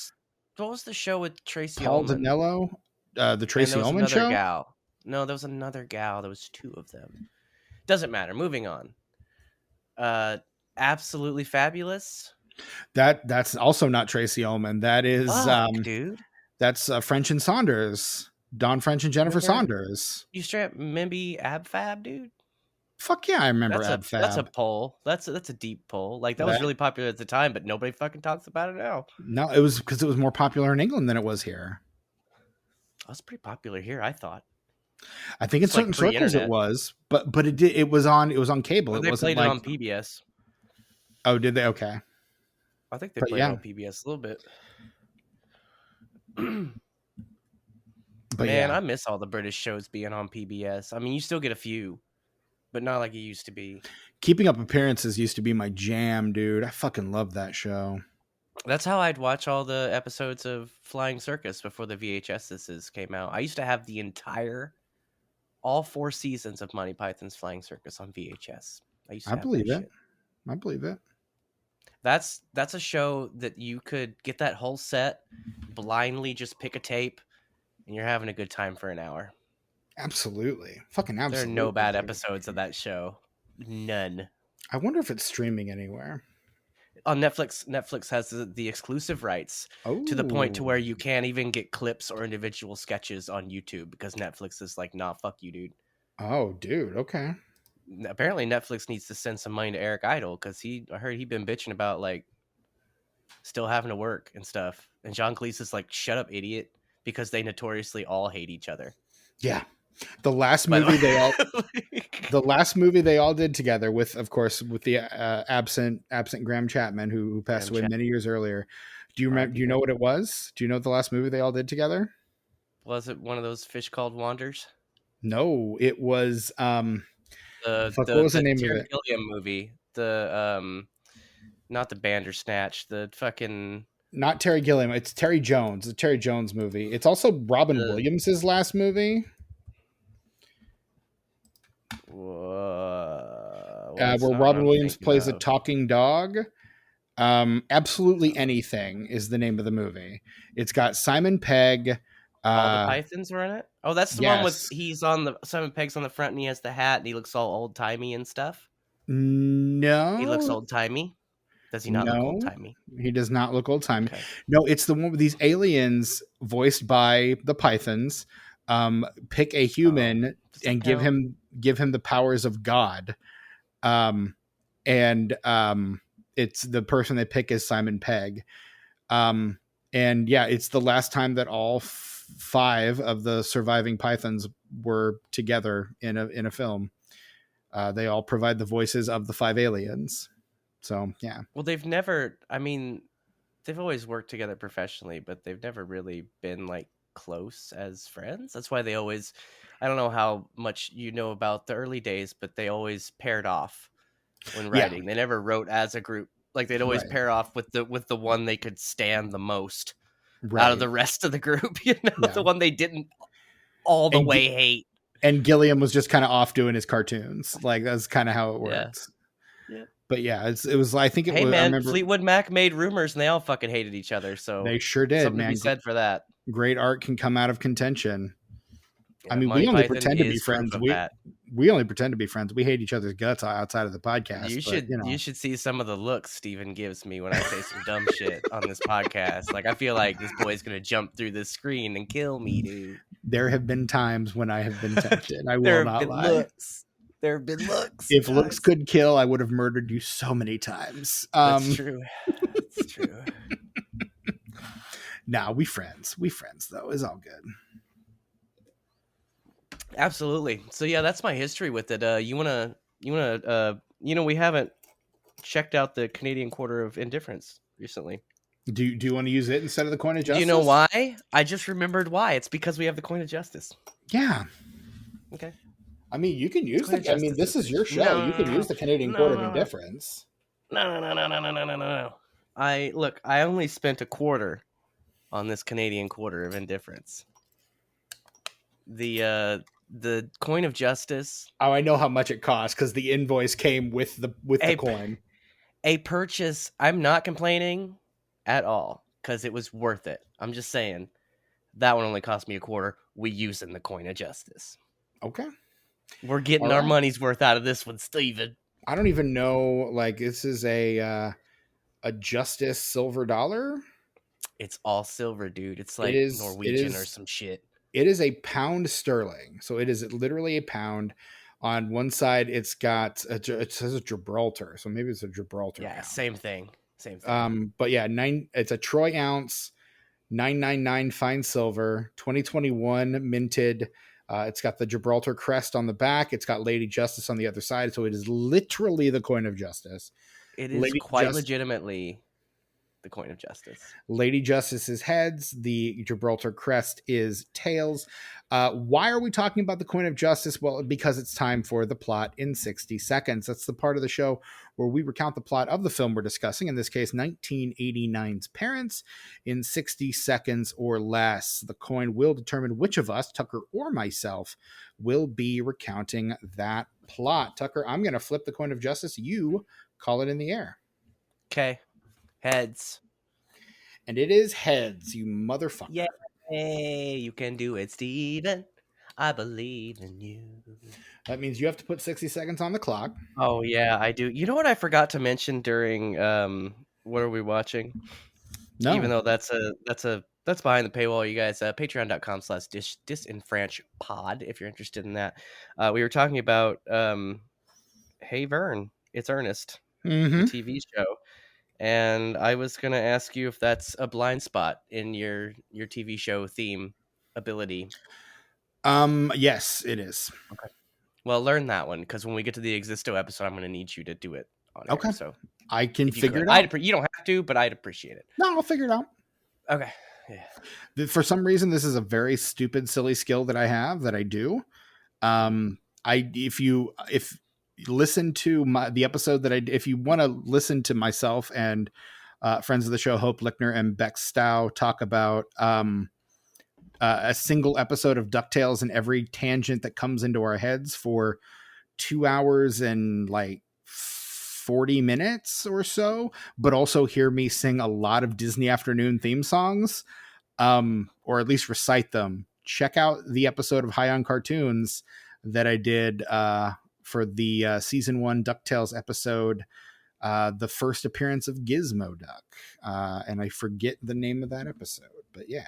was the show with Tracy Paul Ullman? Danello? The Tracy Ullman show? Gal. No, there was another gal. There was two of them. Doesn't matter. Moving on. Absolutely Fabulous. That's also not Tracy Ullman. That is dude. That's French and Saunders. Don French and Jennifer Saunders. You straight up Mimby Ab Fab, dude? Fuck yeah, I remember Ab Fab. That's a poll. That's a deep poll. Like, that was really popular at the time, but nobody fucking talks about it now. No, it was because it was more popular in England than it was here. It was pretty popular here, I thought. I think in certain circles it was, but it was on cable. Well, it wasn't played it on PBS. Oh, did they? Okay. I think they played it on PBS a little bit. But man, I miss all the British shows being on PBS. I mean, you still get a few, but not like it used to be. Keeping Up Appearances used to be my jam, dude. I fucking loved that show. That's how I'd watch all the episodes of Flying Circus before the VHSs came out. I used to have all 4 seasons of Monty Python's Flying Circus on VHS. I believe it. I believe it. That's a show that you could get that whole set, blindly just pick a tape, and you're having a good time for an hour. Absolutely. Fucking absolutely. There are no bad episodes of that show. None. I wonder if it's streaming anywhere. On Netflix. Netflix has the exclusive rights to the point to where you can't even get clips or individual sketches on YouTube because Netflix is like, nah, fuck you, dude. Oh, dude. Okay. Apparently Netflix needs to send some money to Eric Idle because I heard he'd been bitching about like still having to work and stuff. And John Cleese is like, shut up, idiot, because they notoriously all hate each other. Yeah. The last movie they all did together with the absent Graham Chapman who passed away many years earlier. Do you remember? Do you know what it was? Do you know the last movie they all did together? Was it one of those Fish Called Wanders? No, it was what was the name of it? Gilliam movie. The not the Bandersnatch. The fucking not Terry Gilliam. It's Terry Jones. The Terry Jones movie. It's also Robin Williams' last movie. Where Robin Williams plays a talking dog. Absolutely Anything is the name of the movie. It's got Simon Pegg. All the Pythons were in it. Oh, that's the one with Simon Pegg's on the front and he has the hat and he looks all old timey and stuff. No, he looks old timey. Does he not look old timey? He does not look old timey. Okay. No, it's the one with these aliens voiced by the Pythons. Pick a human and give him the powers of God. It's the person they pick is Simon Pegg. And yeah, it's the last time that all 5 of the surviving Pythons were together in a film. They all provide the voices of the 5 aliens. So yeah. Well, they've always worked together professionally, but they've never really been like close as friends. That's why they always, I don't know how much you know about the early days, but they always paired off when writing. They never wrote as a group Like they'd always Right. pair off with the one they could stand the most out of Right. the rest of the group. You know, Yeah. the one they didn't all the And way hate. and Gilliam was just kind of off doing his cartoons. Like that's kind of how it Yeah. worked. Yeah. But yeah, it was. I think it Hey was. I man, remember Fleetwood Mac made Rumors, and they all fucking hated each other. So they sure did, something to be man. said for that. Great art can come out of contention. I Yeah, mean, we Monty only Python pretend to be is proof friends. of that. We only pretend to be friends. We hate each other's guts outside of the podcast. You but, should see some of the looks Steven gives me when I say some dumb shit on this podcast. Like I feel like this boy's gonna jump through this screen and kill me, dude. There have been times when I have been tempted. I There will have not been lie. looks. There have been looks. If guys. looks could kill, I would have murdered you so many times. That's true. That's true. Nah, we friends. We friends though. It's all good. Absolutely. So yeah, that's my history with it. We haven't checked out the Canadian Quarter of Indifference recently. Do you want to use it instead of the Coin of Justice? Do you know why? I just remembered why. It's because we have the Coin of Justice. Yeah. Okay. I mean, you can use Coin of I mean, Justice this is your show. No, You can use the Canadian Court of Indifference. No. I only spent a quarter on this Canadian Quarter of Indifference. The Coin of Justice. Oh, I know how much it costs because the invoice came with the coin. A purchase. I'm not complaining at all because it was worth it. I'm just saying that one only cost me a quarter. We using the Coin of Justice. Okay. We're getting our money's worth out of this one, Steven. I don't even know. Like this is a Justice silver dollar. It's all silver, dude. It's like Norwegian or some shit. It is a pound sterling. So it is literally a pound. On one side, it's got it says a Gibraltar. So maybe it's a Gibraltar. Yeah, pound. Same thing. But yeah, it's a troy ounce, 999 fine silver, 2021 minted. It's got the Gibraltar crest on the back. It's got Lady Justice on the other side. So it is literally the Coin of Justice. It is quite legitimately the Coin of Justice. Lady Justice is heads. The Gibraltar crest is tails. Why are we talking about the Coin of Justice? Well, because it's time for the plot in 60 seconds. That's the part of the show where we recount the plot of the film we're discussing, in this case, 1989's Parents, in 60 seconds or less. The coin will determine which of us, Tucker or myself, will be recounting that plot. Tucker, I'm going to flip the Coin of Justice. You call it in the air. Okay. Heads. And it is heads, you motherfucker. Yay, you can do it, Steven. I believe in you. That means you have to put 60 seconds on the clock. Oh, yeah, I do. You know what I forgot to mention during What Are We Watching? No. Even though that's behind the paywall, you guys. Patreon.com/disinfranchpod if you're interested in that. We were talking about Hey Vern, It's Ernest, the TV show. And I was going to ask you if that's a blind spot in your TV show theme ability. Yes, it is. Okay. Well, learn that one, because when we get to the Existo episode, I'm going to need you to do it on air. Okay. So I can figure it out. You don't have to, but I'd appreciate it. No, I'll figure it out. Okay. Yeah. For some reason, this is a very stupid, silly skill that I have that I do. If you listen to the episode if you want to listen to myself and friends of the show, Hope Lickner and Beck Stow, talk about a single episode of DuckTales and every tangent that comes into our heads for 2 hours and like 40 minutes or so, but also hear me sing a lot of Disney Afternoon theme songs, or at least recite them. Check out the episode of High on Cartoons that I did for the season 1 DuckTales episode, the first appearance of Gizmo Duck. And I forget the name of that episode, but yeah.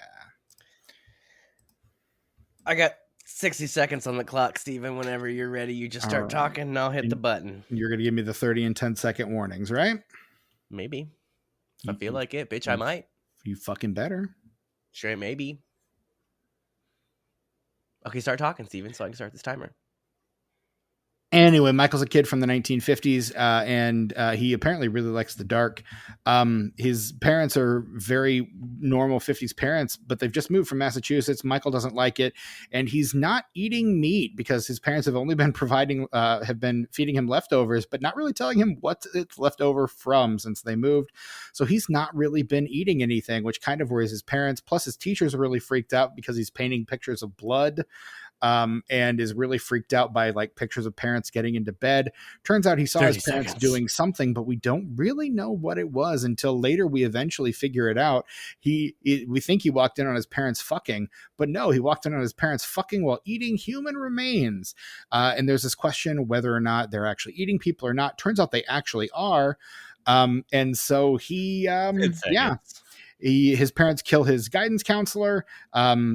I got 60 seconds on the clock, Steven. Whenever you're ready, you just start talking and I'll hit the button. You're going to give me the 30 and 10-second warnings, right? Maybe. If I feel like it, bitch, I might. You fucking better. Sure, maybe. Okay, start talking, Steven, so I can start this timer. Anyway, Michael's a kid from the 1950s, and he apparently really likes the dark. His parents are very normal 50s parents, but they've just moved from Massachusetts. Michael doesn't like it, and he's not eating meat because his parents have only been have been feeding him leftovers, but not really telling him what it's left over from since they moved. So he's not really been eating anything, which kind of worries his parents. Plus, his teachers are really freaked out because he's painting pictures of blood. And is really freaked out by like pictures of parents getting into bed. Turns out he saw his parents doing something, but we don't really know what it was until later we eventually figure it out. We think he walked in on his parents fucking, but no, he walked in on his parents fucking while eating human remains. And there's this question whether or not they're actually eating people or not. Turns out they actually are. And so he, his parents kill his guidance counselor.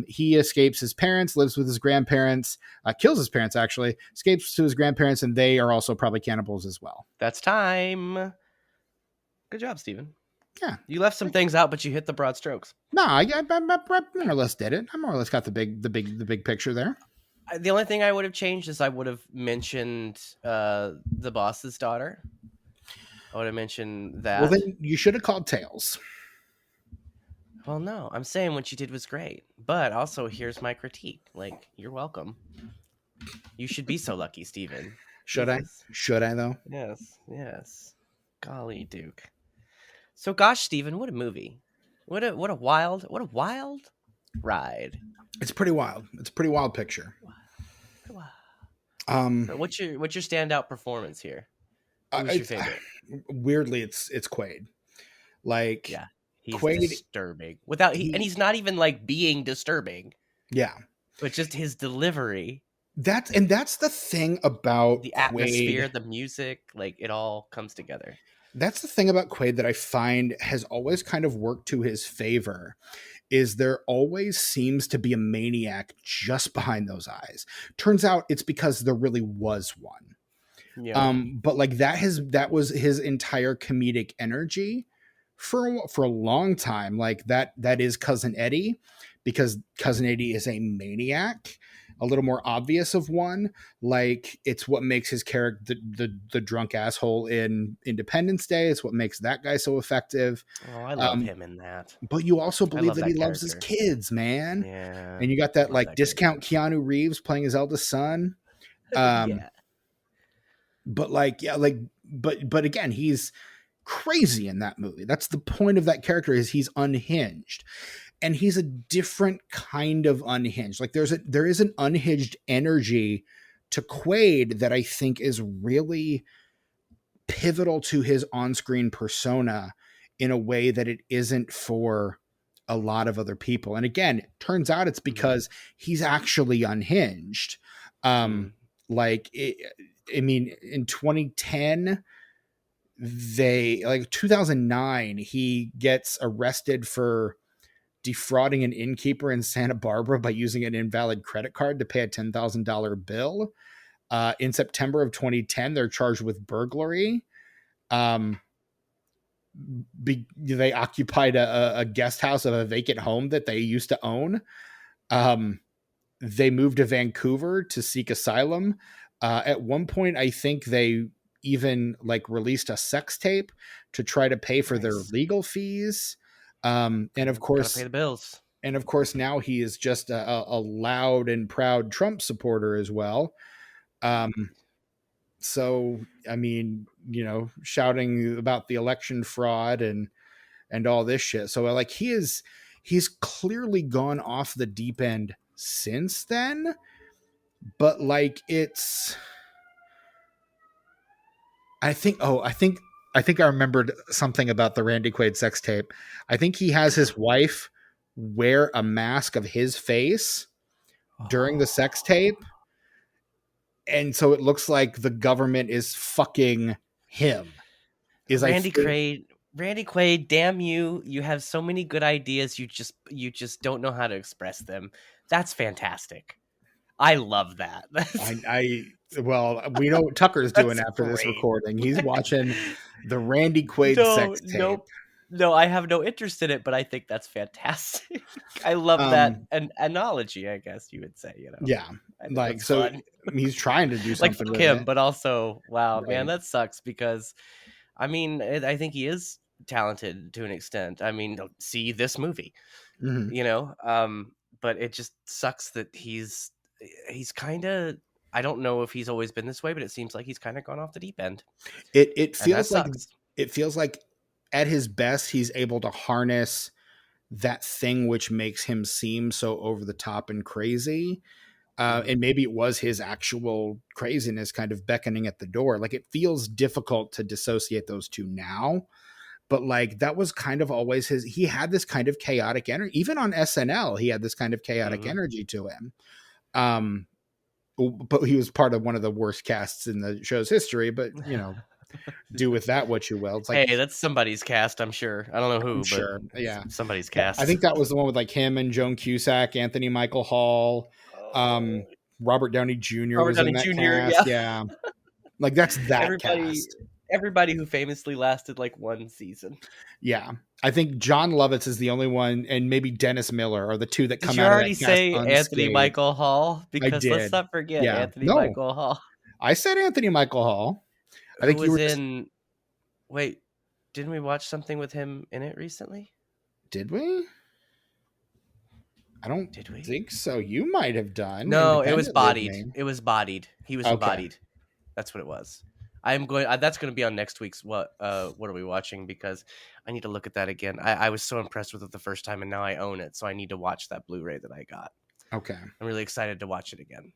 He escapes his parents, lives with his grandparents, kills his parents, actually, escapes to his grandparents, and they are also probably cannibals as well. That's time. Good job, Steven. Yeah. You left some things out, but you hit the broad strokes. No, I more or less did it. I more or less got the big picture there. The only thing I would have changed is I would have mentioned the boss's daughter. I would have mentioned that. Well, then you should have called Tails. Well, no, I'm saying what you did was great, but also here's my critique. Like, you're welcome. You should be so lucky, Steven. Should I? Should I though? Yes. Golly, Duke. So, gosh, Steven, what a movie! What a wild ride. It's pretty wild. It's a pretty wild picture. Wow. What's your standout performance here? Who's your favorite? Weirdly, it's Quaid. Like, yeah. He's Quaid, disturbing and he's not even like being disturbing. Yeah. But just his delivery. That's the thing about the atmosphere, Quaid. The music, like it all comes together. That's the thing about Quaid that I find has always kind of worked to his favor is there always seems to be a maniac just behind those eyes. Turns out it's because there really was one. Yeah. But like that was his entire comedic energy for a long time. Like that is Cousin Eddie, because Cousin Eddie is a maniac, a little more obvious of one. Like it's what makes his character the drunk asshole in Independence Day. It's what makes that guy so effective. Oh, I love him in that. But you also believe that he loves his kids, man. Yeah. And you got that like discount Keanu Reeves playing his eldest son. Yeah. But like, yeah, like, but again, he's crazy in that movie. That's the point of that character, is he's unhinged, and he's a different kind of unhinged. Like there is an unhinged energy to Quaid that I think is really pivotal to his on-screen persona in a way that it isn't for a lot of other people. And again, it turns out it's because he's actually unhinged. Like I mean, in 2010, 2009, he gets arrested for defrauding an innkeeper in Santa Barbara by using an invalid credit card to pay a $10,000 bill. In September of 2010, they're charged with burglary. They occupied a guest house of a vacant home that they used to own. They moved to Vancouver to seek asylum. At one point, I think they even like released a sex tape to try to pay for their legal fees. And of course, gotta pay the bills. And of course, now he is just a loud and proud Trump supporter as well. So, I mean, you know, shouting about the election fraud and all this shit. So like he's clearly gone off the deep end since then, but like I think I remembered something about the Randy Quaid sex tape. I think he has his wife wear a mask of his face during the sex tape. And so it looks like the government is fucking him. Randy Quaid, damn you. You have so many good ideas. You just don't know how to express them. That's fantastic. I love that. Well, we know what Tucker's doing after this recording. He's watching the Randy Quaid sex tape. Nope. No, I have no interest in it, but I think that's fantastic. I love that an analogy, I guess you would say, Yeah. I think Like, that's so fun. he's trying to do Like, something fuck with him, it. but also, wow, man, Right. that sucks because, I mean, I think he is talented to an extent. I mean, see this movie, Mhm. but it just sucks that he's kind of, I don't know if he's always been this way, but it seems like he's kind of gone off the deep end, It and that feels like sucks. at his best he's able to harness that thing which makes him seem so over the top and crazy. Mhm. And maybe it was his actual craziness kind of beckoning at the door. Like, it feels difficult to dissociate those two now, but like that was kind of always he had this kind of chaotic energy. Even on SNL, he had this kind of chaotic Mhm. energy to him. Um, but he was part of one of the worst casts in the show's history, but do with that what you will. It's like, Hey, that's somebody's cast, I'm sure. I don't know I'm who, but sure. it's Yeah. somebody's I cast. think that was the one with like him and Joan Cusack, Anthony Michael Hall, Oh, um, Robert Downey Jr. Robert was in Downey that Jr., cast. yeah. Yeah. Like, that's that Everybody cast. everybody who famously lasted like one season. Yeah. I think John Lovitz is the only one, and maybe Dennis Miller are the two that Did come you out of that already cast say Anthony unscathed. Michael Hall? I Because let's did. not forget Yeah. Anthony No, Michael Hall, I said Anthony Michael Hall. I who think you was were just, in wait, didn't we watch something with him in it recently? did we? I don't Did we? think so. You might have done No, it was independently of Bodied. me. It was Bodied. He was in Okay. Bodied. That's what it was. That's going to be on next week's what are we watching, because I need to look at that again. I was so impressed with it the first time, and now I own it, so I need to watch that Blu-ray that I got. Okay. I'm really excited to watch it again.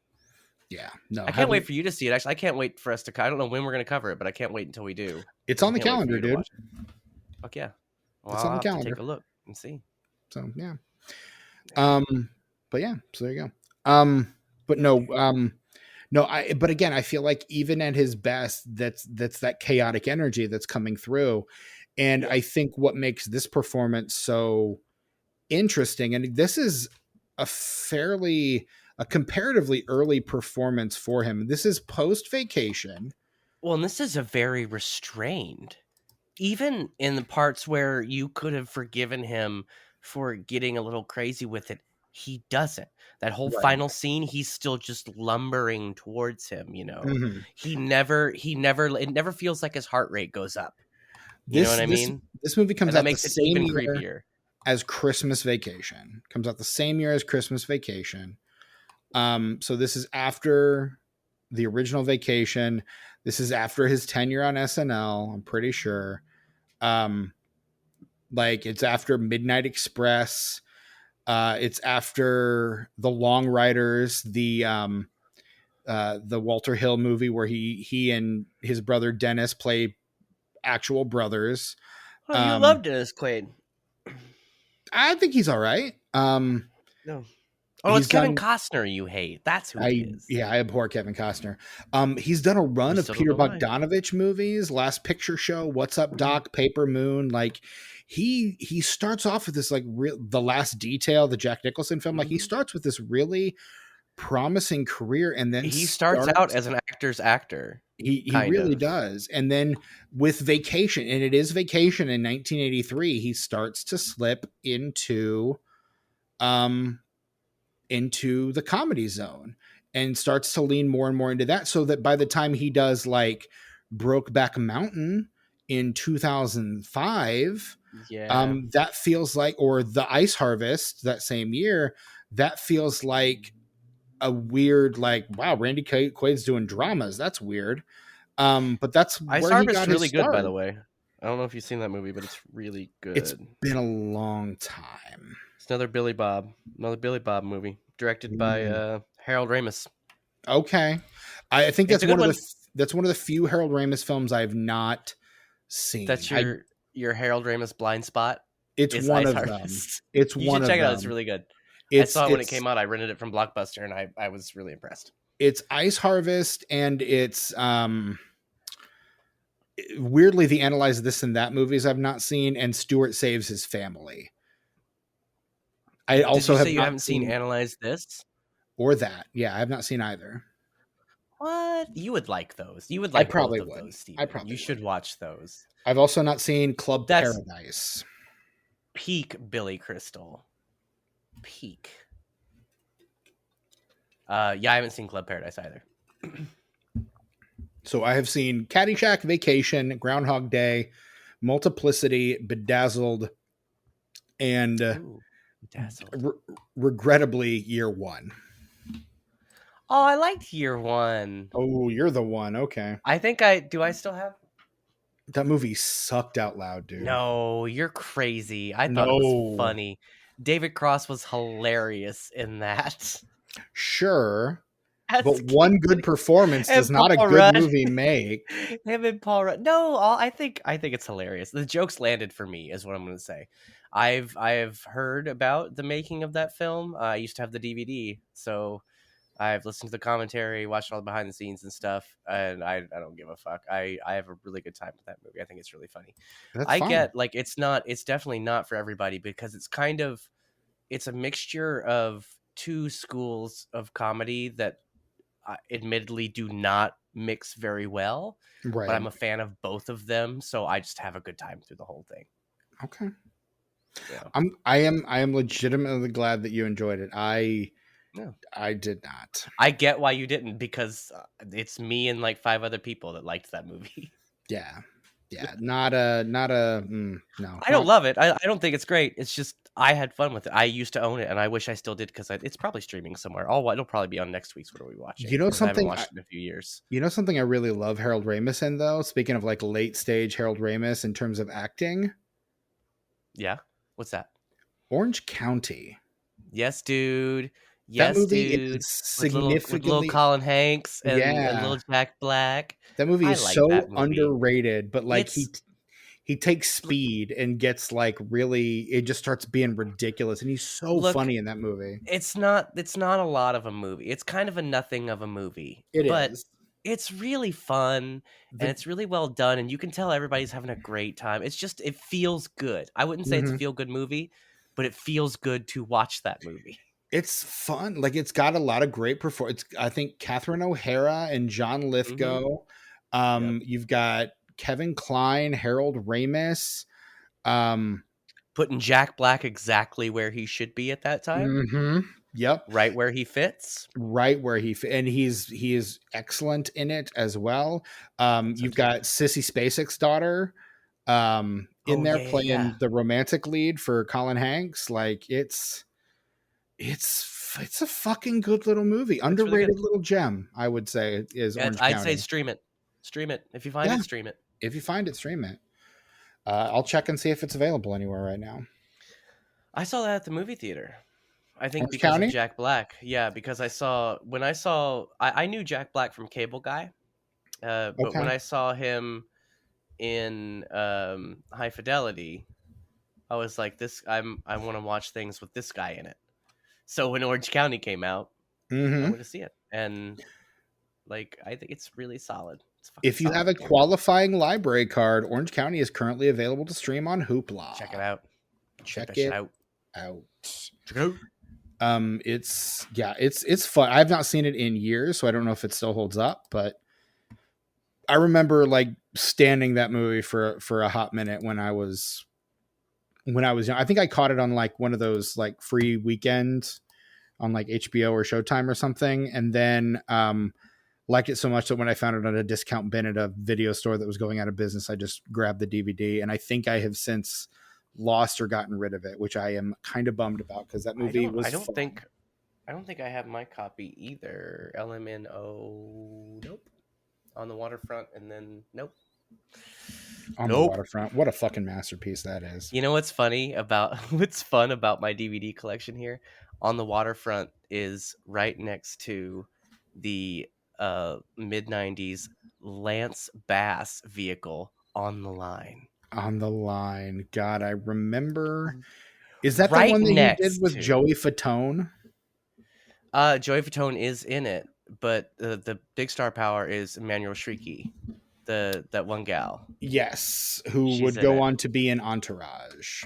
Yeah. No, I can't wait for you to see it. Actually, I can't wait for us to. I don't know when we're going to cover it, but I can't wait until we do. it's 'Cause on I the can't wait for calendar, you to dude. watch it. Fuck yeah! Well, It's on I'll the have to take calendar. a look and see. So yeah. Yeah. But yeah, so there you go. But no, but again, I feel like even at his best, that's that chaotic energy that's coming through. And Yep. I think what makes this performance so interesting, and this is a comparatively early performance for him. This is post vacation. Well, and this is a very restrained. Even in the parts where you could have forgiven him for getting a little crazy with it, he doesn't. That whole Right. final scene, he's still just lumbering towards him, Mhm. it never feels like his heart rate goes up. You know This what I this mean? this movie comes And that out the makes it same even year creepier. as Christmas Vacation. Comes out the same year as Christmas Vacation. So this is after the original Vacation. This is after his tenure on SNL, I'm pretty sure. Like, it's after Midnight Express. It's after The Long Riders, the Walter Hill movie where he and his brother Dennis play actual brothers. Oh, you loved Dennis Quaid. I think he's all right. No. Oh, it's He's Kevin done. Costner you hate. That's who it is. I abhor Kevin Costner. He's done a We run of still don't Peter know why. Bogdanovich movies, Last Picture Show, What's Up Doc, Paper Moon. Like, he starts off with this like The Last Detail, the Jack Nicholson film. Like, he Mhm. starts with this really promising career, and then He starts out starts as an actor's actor, he kind really of. does. And then with Vacation, and it is Vacation in 1983, he starts to slip um into the comedy zone and starts to lean more and more into that, so that by the time he does like Brokeback Mountain in 2005, Yeah. that feels like, or The Ice Harvest that same year, that feels like a weird, like, wow, Randy Quaid's doing dramas, that's weird. But that's Ice where he Harvest's got his really good, by start. the way. I don't know if you've seen that movie, but it's really It's good. been a long time. It's another Billy Bob movie, directed by Mm, Harold Ramis. okay. I think It's that's a good one. that's one of the few Harold Ramis films I've not seen. That's your Harold Ramis blind spot. It's Is one Ice of them. Harvest. It's You one should of check it out. It's them. really good. I It's saw it when it it's came out. I rented it from Blockbuster, and I was really impressed. it's Ice Harvest, and it's weirdly the Analyze This and That movies I've not seen, and Stuart Saves His Family. I Did also you have say you not haven't seen seen, Analyze This? or that. Yeah, I have not seen either. What? You would like those. You would I like both probably of would. those, I Steven. probably You should would. watch those. I've also not seen Club That's Paradise. peak Billy Crystal. Peak. Yeah, I haven't seen Club Paradise either. So I have seen Caddyshack, Vacation, Groundhog Day, Multiplicity, Bedazzled, and Ooh, Dazzled. regrettably Year One. Oh, I liked Year One. Oh, you're the one. Okay. I think I still have. That movie sucked out loud, dude. No, you're crazy. I thought it was No. funny. David Cross was hilarious in that. Sure. As But one good performance does and not a Paul good Rudd. movie make. Him and Paul Rudd. No, I think it's hilarious. The jokes landed for me, is what I'm going to say. I've heard about the making of that film. I used to have the DVD, so I've listened to the commentary, watched all the behind the scenes and stuff, and I don't give a fuck. I have a really good time with that movie. I think it's really funny. That's I fine. get like it's definitely not for everybody because it's a mixture of two schools of comedy that admittedly do not mix very well, Right. but I'm a fan of both of them, so I just have a good time through the whole thing. Okay. Yeah. I am legitimately glad that you enjoyed it. I did not. I get why you didn't, because it's me and like 5 other people that liked that movie. Yeah. Not a no. I don't love it. I don't think it's great. It's just I had fun with it. I used to own it, and I wish I still did because it's probably streaming somewhere. It'll probably be on next week's What Are We Watching? You know something? I haven't watched it in a few years. You know something I really love Harold Ramis in, though? Speaking of like late stage Harold Ramis in terms of acting. Yeah? What's that? Orange County. Yes, dude. Yes, that movie dude. is significantly with little Colin Hanks and little Jack Black. That movie is like so that movie. underrated, but like he takes speed and gets like really, it just starts being ridiculous, and he's so funny in that movie. It's not a lot of a movie. It's kind of a nothing of a movie. But it's really fun and it's really well done, and you can tell everybody's having a great time. It's just, it feels good. I wouldn't say it's a feel good movie, but it feels good to watch that movie. It's fun. Like, it's got a lot of great performance. I think Catherine O'Hara and John Lithgow. You've got Kevin Kline, Harold Ramis. Putting Jack Black exactly where he should be at that time. Yep. Right where he fits. And he is excellent in it as well. You've got Sissy Spacek's daughter in there playing the romantic lead for Colin Hanks. Like, it's a fucking good little movie. Underrated really little gem, I would say, is Orange County. I'd say stream it. Stream it. If you find it, stream it. If you find it, stream it. I'll check and see if it's available anywhere right now. I saw that at the movie theater. I think Orange because County? of Jack Black. Yeah, because I knew Jack Black from Cable Guy. But when I saw him in High Fidelity, I was like, I want to watch things with this guy in it. So when Orange County came out, I went to see it, and like, I think it's really solid. If you have a qualifying library card, Orange County is currently available to stream on Hoopla. Check it out. Check it out. Check it out. It's fun. I've not seen it in years, so I don't know if it still holds up, but I remember like standing that movie for a hot minute when I was young. I think I caught it on like one of those like free weekends on like HBO or Showtime or something, and then liked it so much that when I found it at a discount bin at a video store that was going out of business, I just grabbed the DVD, and I think I have since lost or gotten rid of it, which I am kind of bummed about, because that movie was fun. I don't think I have my copy either. LMNO, nope. On the Waterfront, and then nope. On the Waterfront. What a fucking masterpiece that is. You know what's fun about my DVD collection here? On the Waterfront is right next to the mid-90s Lance Bass vehicle, On the Line. On the Line. God, I remember. Is that right the one that next you did with Joey Fatone? Joey Fatone is in it, but the big star power is Emmanuel Shrieky, that one gal. Yes, who would go on to be in Entourage.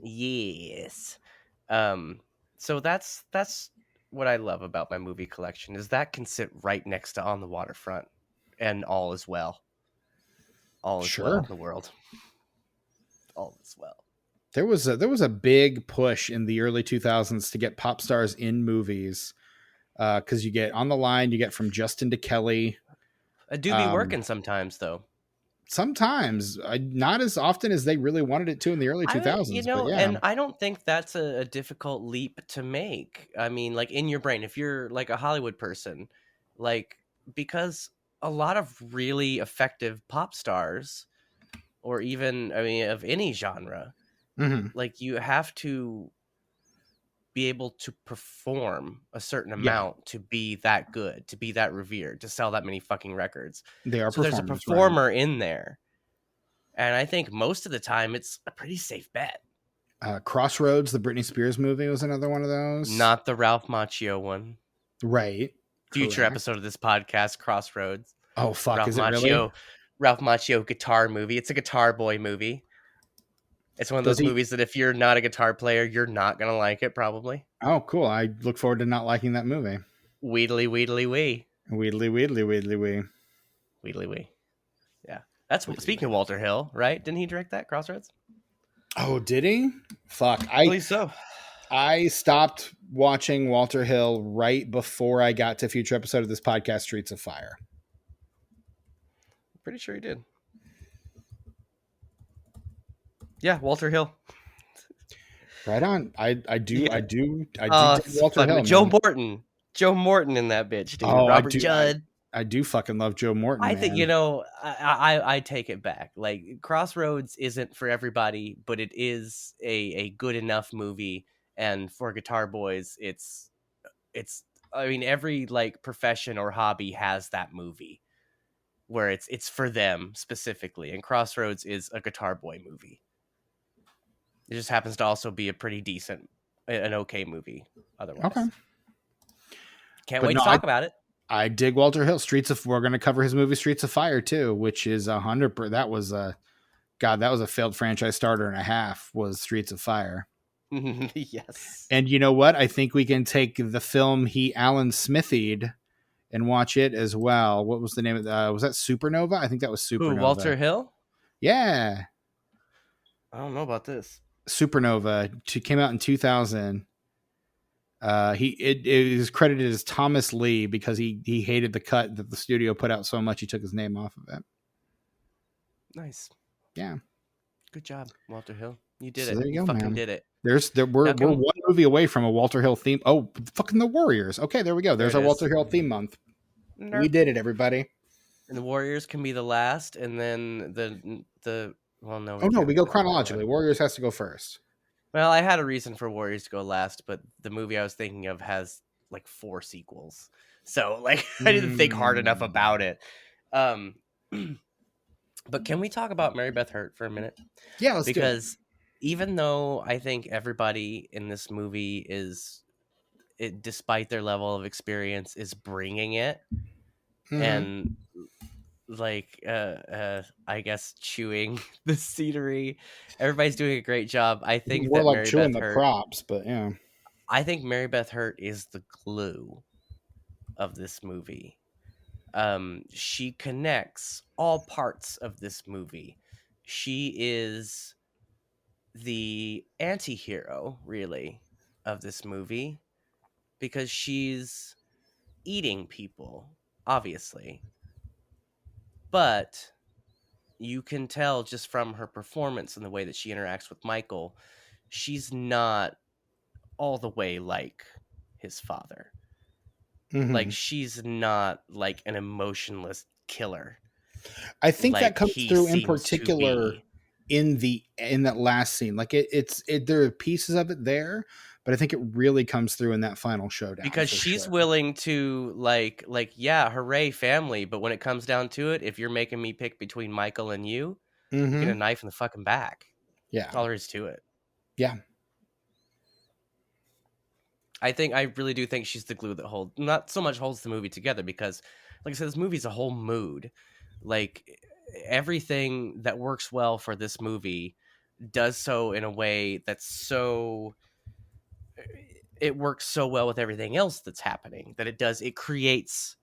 Yes. So that's what I love about my movie collection is that can sit right next to On the Waterfront and All Is Well. All is well Sure. in the world. All is well. There was a big push in the early 2000s to get pop stars in movies, because you get On the Line, you get From Justin to Kelly. I do be working sometimes, though. Sometimes, not as often as they really wanted it to in the early 2000s. But yeah, and I don't think that's a difficult leap to make. I mean, like in your brain, if you're like a Hollywood person, like because a lot of really effective pop stars, or even of any genre, like you have to be able to perform a certain amount to be that good, to be that revered, to sell that many fucking records. They are so there's a performer in there, and I think most of the time it's a pretty safe bet. Crossroads, the Britney Spears movie, was another one of those. Not the Ralph Macchio one, right? Future episode of this podcast, Crossroads. Oh fuck, Ralph is it Macchio, really? Ralph Macchio guitar movie. It's a guitar boy movie. It's one of those movies that if you're not a guitar player, you're not gonna like it, probably. Oh, cool. I look forward to not liking that movie. Weedly weedly wee. Weedly weedly weedly wee. Weedly wee. Yeah. That's speaking of Walter Hill, right? Didn't he direct that, Crossroads? Oh, did he? Fuck. I believe so. I stopped watching Walter Hill right before I got to future episode of this podcast, Streets of Fire. Pretty sure he did. Yeah, Walter Hill. Right on. I do Walter Hill. Joe Morton in that bitch, dude. Oh, Robert Judd. I do fucking love Joe Morton. I think, I take it back. Like, Crossroads isn't for everybody, but it is a good enough movie. And for guitar boys, it's every like profession or hobby has that movie where it's for them specifically. And Crossroads is a guitar boy movie. It just happens to also be a pretty decent, an okay movie otherwise. Okay. Can't wait to talk about it. I dig Walter Hill. We're going to cover his movie Streets of Fire too, which is 100%. That was a failed franchise starter and a half, was Streets of Fire. Yes. And you know what? I think we can take the film he Alan Smithied and watch it as well. What was the name of that? Was that Supernova? I think that was Supernova. Who, Walter Hill? Yeah. I don't know about this. Supernova came out in 2000. It is credited as Thomas Lee because he hated the cut that the studio put out so much he took his name off of it. Nice. Yeah. Good job, Walter Hill. You did it. There you go, fucking man. did it. We're one movie away from a Walter Hill theme. Oh, fucking the Warriors. Okay, there we go. There's our Walter Hill theme month. We did it, everybody. And the Warriors can be the last, and then the well, no. Oh no, we go chronologically. Warriors has to go first. Well, I had a reason for Warriors to go last, but the movie I was thinking of has like 4 sequels. So like I didn't think hard enough about it. But can we talk about Mary Beth Hurt for a minute? Yeah, let's do it. Because even though I think everybody in this movie despite their level of experience, is bringing it, and like I guess chewing the scenery, everybody's doing a great job. I think more that like Mary chewing Beth the Hurt, props, but yeah, I think Mary Beth Hurt is the glue of this movie. She connects all parts of this movie. She is the anti-hero, really, of this movie, because she's eating people, obviously. But you can tell just from her performance and the way that she interacts with Michael, she's not all the way like his father. Like, she's not like an emotionless killer. I think like that comes through in particular in that last scene. Like there are pieces of it there, but I think it really comes through in that final showdown. Because she's willing to like, yeah, hooray, family. But when it comes down to it, if you're making me pick between Michael and you, you get a knife in the fucking back. Yeah. That's all there is to it. Yeah. I really do think she's the glue that not so much holds the movie together, because like I said, this movie's a whole mood. Like, everything that works well for this movie does so in a way that's so it works so well with everything else that's happening that it creates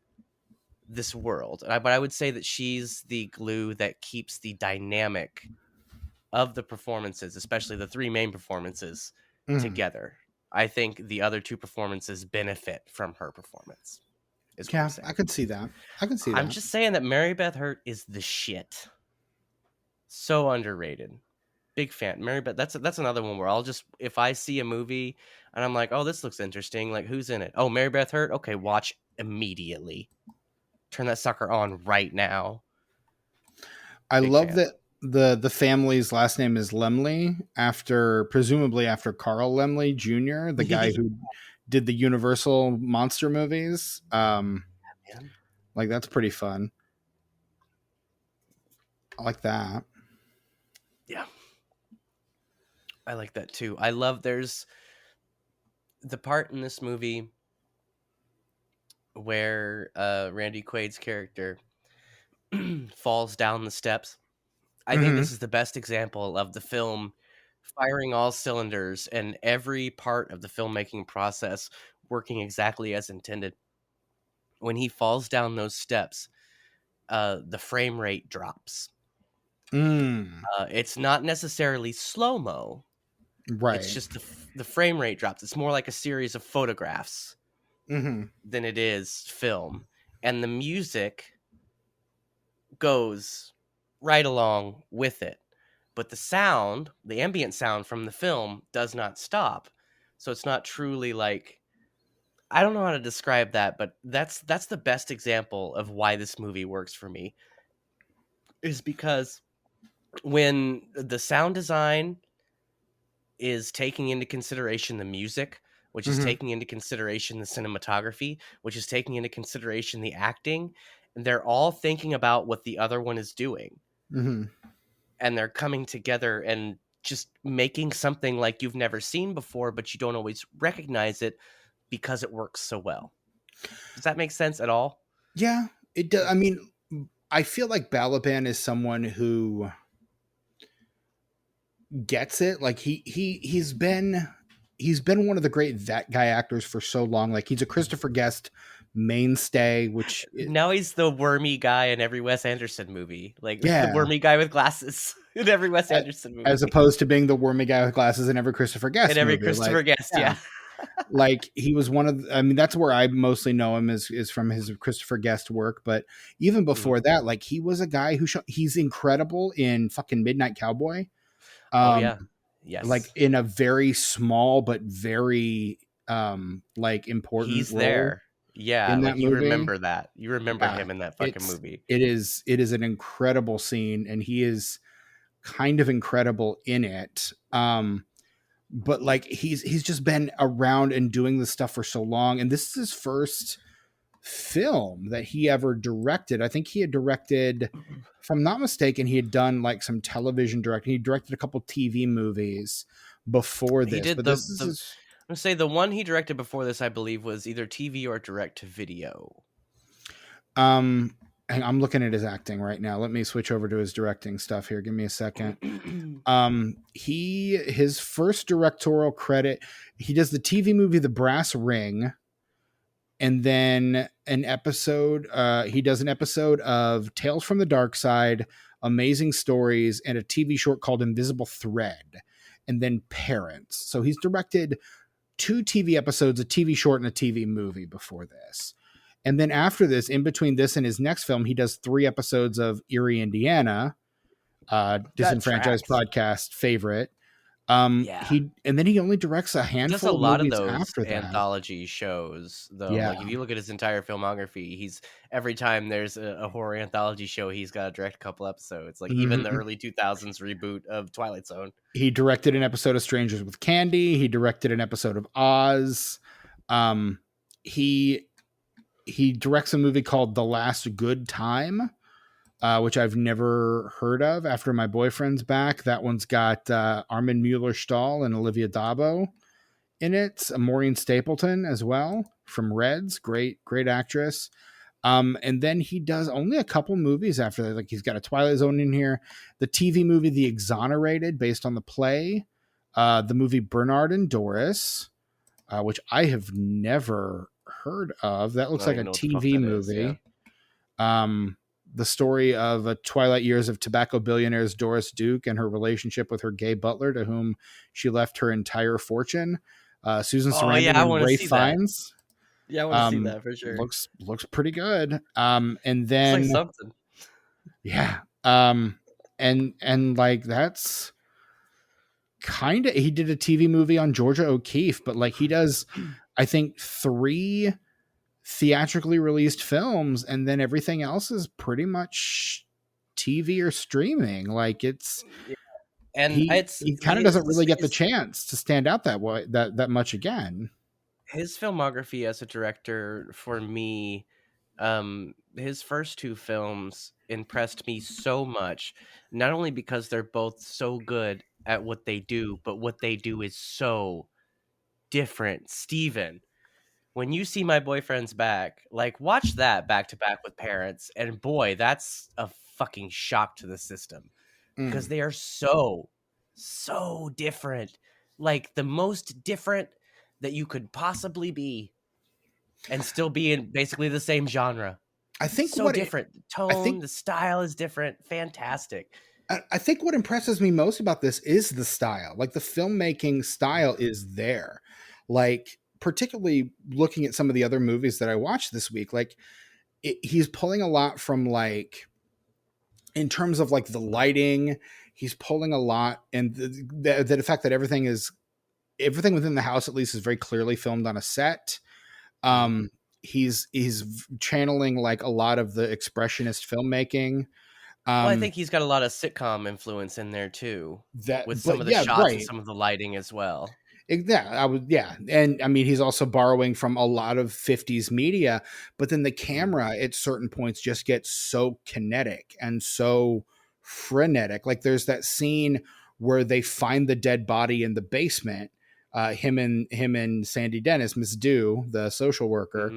this world. But I would say that she's the glue that keeps the dynamic of the performances, especially the three main performances, together. I think the other two performances benefit from her performance. Is what I'm saying. I could see that. I'm just saying that Mary Beth Hurt is the shit. So underrated. Big fan. Mary Beth. That's another one where I'll just, if I see a movie and I'm like, oh, this looks interesting. Like, who's in it? Oh, Mary Beth Hurt. Okay, watch immediately. Turn that sucker on right now. I love that the family's last name is Laemmle, presumably after Carl Laemmle Jr., the guy who did the Universal monster movies. Like, that's pretty fun. I like that. Yeah. I like that too. I love there's the part in this movie where Randy Quaid's character falls down the steps. I think this is the best example of the film firing all cylinders and every part of the filmmaking process working exactly as intended. When he falls down those steps, the frame rate drops. It's not necessarily slow-mo. Right. It's just the frame rate drops. It's more like a series of photographs than it is film. And the music goes right along with it. But the sound, the ambient sound from the film does not stop. So it's not truly like, I don't know how to describe that, but that's the best example of why this movie works for me. Is because when the sound design is taking into consideration the music, which is taking into consideration the cinematography, which is taking into consideration the acting, and they're all thinking about what the other one is doing. And they're coming together and just making something like you've never seen before, but you don't always recognize it because it works so well. Does that make sense at all? Yeah, it does. I mean, I feel like Balaban is someone who gets it. Like he's been one of the great that guy actors for so long. Like, he's a Christopher Guest mainstay, which now he's the wormy guy in every Wes Anderson movie. Like, the wormy guy with glasses in every Wes Anderson movie. As opposed to being the wormy guy with glasses in every Christopher Guest movie. In every Christopher Guest, yeah. Like, he was one of, I mean, that's where I mostly know him is from his Christopher Guest work. But even before that, like, he was a guy who he's incredible in fucking Midnight Cowboy. Yes. Like, in a very small but very like important he's role there. Yeah, in like, that you movie. remember that. You remember him in that fucking movie. It is an incredible scene, and he is kind of incredible in it. But like, he's just been around and doing this stuff for so long, and this is his first film that he ever directed. I think he had directed, if I'm not mistaken, he had done like some television directing. He directed a couple TV movies before this. He did but I'm gonna say the one he directed before this, I believe, was either TV or direct to video. I'm looking at his acting right now. Let me switch over to his directing stuff here. Give me a second. His first directorial credit, he does the TV movie The Brass Ring, and then he does an episode of Tales from the Dark Side, Amazing Stories, and a TV short called Invisible Thread, and then Parents. So he's directed 2 TV episodes, a TV short, and a TV movie before this. And then after this, in between this and his next film, he does 3 episodes of Erie, Indiana, Disenfranchised podcast favorite. And then he only directs a handful. Does a lot of those after that. Anthology shows, though. Yeah. Like, if you look at his entire filmography, he's every time there's a horror anthology show, he's got to direct a couple episodes. Like, even the early 2000s reboot of Twilight Zone. He directed an episode of Strangers with Candy. He directed an episode of Oz. He directs a movie called The Last Good Time, which I've never heard of. After My Boyfriend's Back, that one's got Armin Mueller-Stahl and Olivia D'Abo in it. Maureen Stapleton as well from Reds, great actress. And then he does only a couple movies after that. Like, he's got a Twilight Zone in here, the TV movie The Exonerated, based on the play, the movie Bernard and Doris, which I have never heard of. That looks I don't like even a know what the fuck TV that is. Yeah. movie. The story of a twilight years of tobacco billionaires Doris Duke and her relationship with her gay butler, to whom she left her entire fortune. Susan Oh yeah, Sarandon I and want to Ray see that. Fiennes. Yeah, I want to see that for sure. Looks pretty good. And It's then like something. yeah. And like that's kind of, he did a TV movie on Georgia O'Keeffe, but like he does, I think 3 theatrically released films, and then everything else is pretty much TV or streaming. Like it's, And he kind of doesn't really get the chance to stand out that way, that much again. His filmography as a director, for me, his first 2 films impressed me so much, not only because they're both so good at what they do, but what they do is so different. Steven, when you see My Boyfriend's Back, like watch that back to back with Parents, and boy, that's a fucking shock to the system because they are so different. Like the most different that you could possibly be and still be in basically the same genre. I think so different. The tone, the style is different. Fantastic. I think what impresses me most about this is the style. Like the filmmaking style is there. Like particularly looking at some of the other movies that I watched this week, like he's pulling a lot from like, in terms of like the lighting, he's pulling a lot, and the fact that everything within the house at least is very clearly filmed on a set. He's channeling like a lot of the expressionist filmmaking. Well, I think he's got a lot of sitcom influence in there too, with some of the shots right. and some of the lighting as well. Yeah, and I mean he's also borrowing from a lot of 50s media, but then the camera at certain points just gets so kinetic and so frenetic. Like there's that scene where they find the dead body in the basement, him and Sandy Dennis, Miss Dew, the social worker,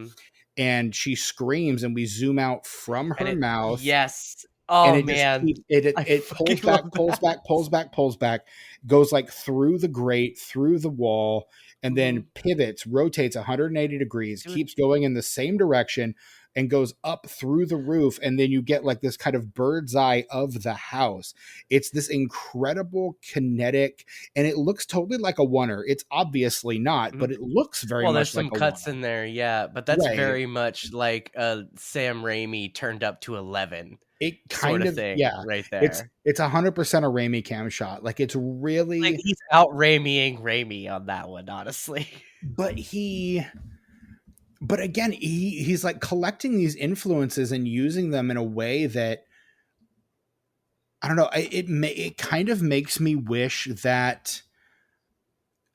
and she screams, and we zoom out from her mouth. Yes. Oh, and man. It pulls back, goes like through the grate, through the wall, and then pivots, rotates 180 degrees, keeps going in the same direction, and goes up through the roof. And then you get like this kind of bird's eye of the house. It's this incredible kinetic, and it looks totally like a oneer. It's obviously not, but it looks very much like a there's some cuts in there, yeah, but that's very much like Sam Raimi turned up to 11. It kind of thing, yeah, right there. It's 100% a Raimi cam shot. Like it's really like he's out Raimiing Raimi on that one, honestly. But again, he's like collecting these influences and using them in a way that I don't know. It kind of makes me wish that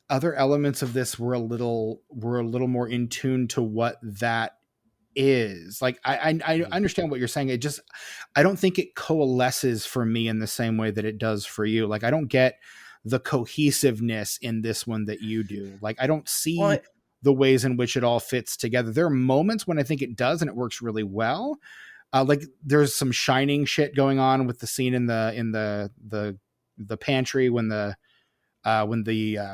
other elements of this were a little more in tune to what that is. Like I understand what you're saying. I don't think it coalesces for me in the same way that it does for you. Like I don't get the cohesiveness in this one that you do. Like I don't see the ways in which it all fits together. There are moments when I think it does and it works really well. Like there's some Shining shit going on with the scene in the pantry when the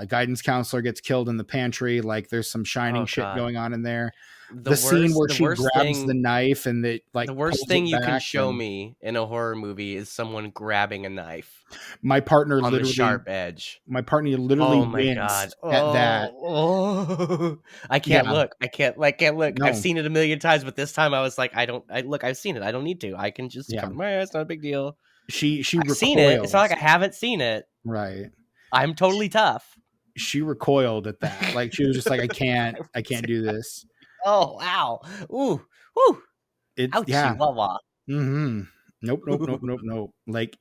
guidance counselor gets killed in the pantry. Like there's some Shining shit going on in there. The scene where she grabs the knife and the worst thing you can show me in a horror movie is someone grabbing a knife. My partner on literally the sharp edge. My partner literally winced at that. I can't look. I can't look. No. I've seen it a million times, but this time I was like, I've seen it. I don't need to. I can just cover my eyes. It's not a big deal. I've seen it. It's not like I haven't seen it. Right. I'm totally tough. She recoiled at that. Like she was just like, I can't do this. Oh, wow. Ooh. Woo. Ouchie, yeah. Wah. Mm-hmm. Nope. Like,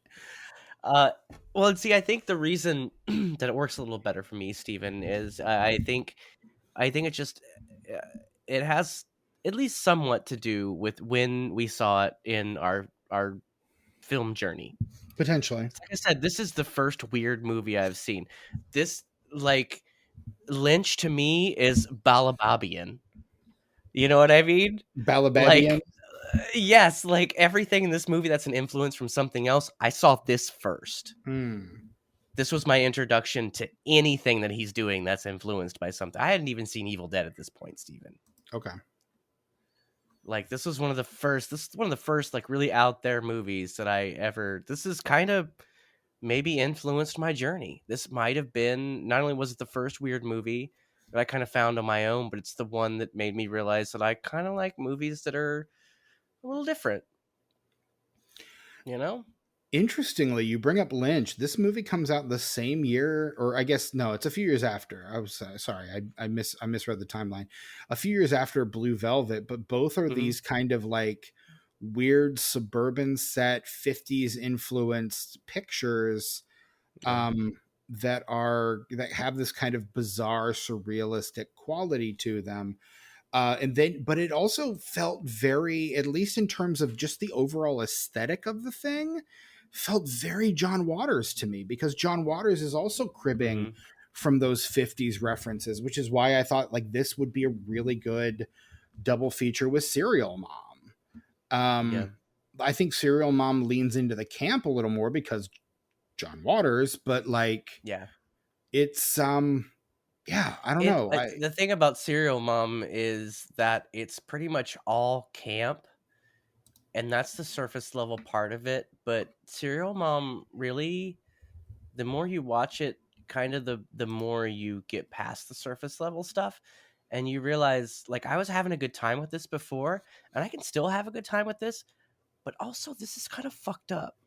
well, see, I think the reason that it works a little better for me, Steven, is I think it just, it has at least somewhat to do with when we saw it in our film journey. Potentially. Like I said, this is the first weird movie I've seen. This, like, Lynch to me is Balababian. You know what I mean? Balababian? Like, yes, like everything in this movie that's an influence from something else, I saw this first. this was my introduction to anything that he's doing that's influenced by something. I hadn't even seen Evil Dead at this point, Steven. Okay. Like, this is one of the first like really out there movies that this is kind of maybe influenced my journey. This might have been, not only was it the first weird movie that I kind of found on my own, but it's the one that made me realize that I kind of like movies that are a little different, you know? Interestingly, you bring up Lynch. This movie comes out the same year, or I guess no, it's a few years after. I was sorry, I misread the timeline. A few years after Blue Velvet, but both are these kind of like weird suburban set 50s influenced pictures that have this kind of bizarre surrealistic quality to them. But it also felt very, at least in terms of just the overall aesthetic of the thing, felt very John Waters to me, because John Waters is also cribbing from those 50s references, which is why I thought like this would be a really good double feature with Serial Mom. I think Serial Mom leans into the camp a little more because John Waters, but like, it's I don't know. The thing about Serial Mom is that it's pretty much all camp, and that's the surface level part of it. But Serial Mom, really, the more you watch it, kind of the more you get past the surface level stuff, and you realize, like, I was having a good time with this before, and I can still have a good time with this, but also this is kind of fucked up.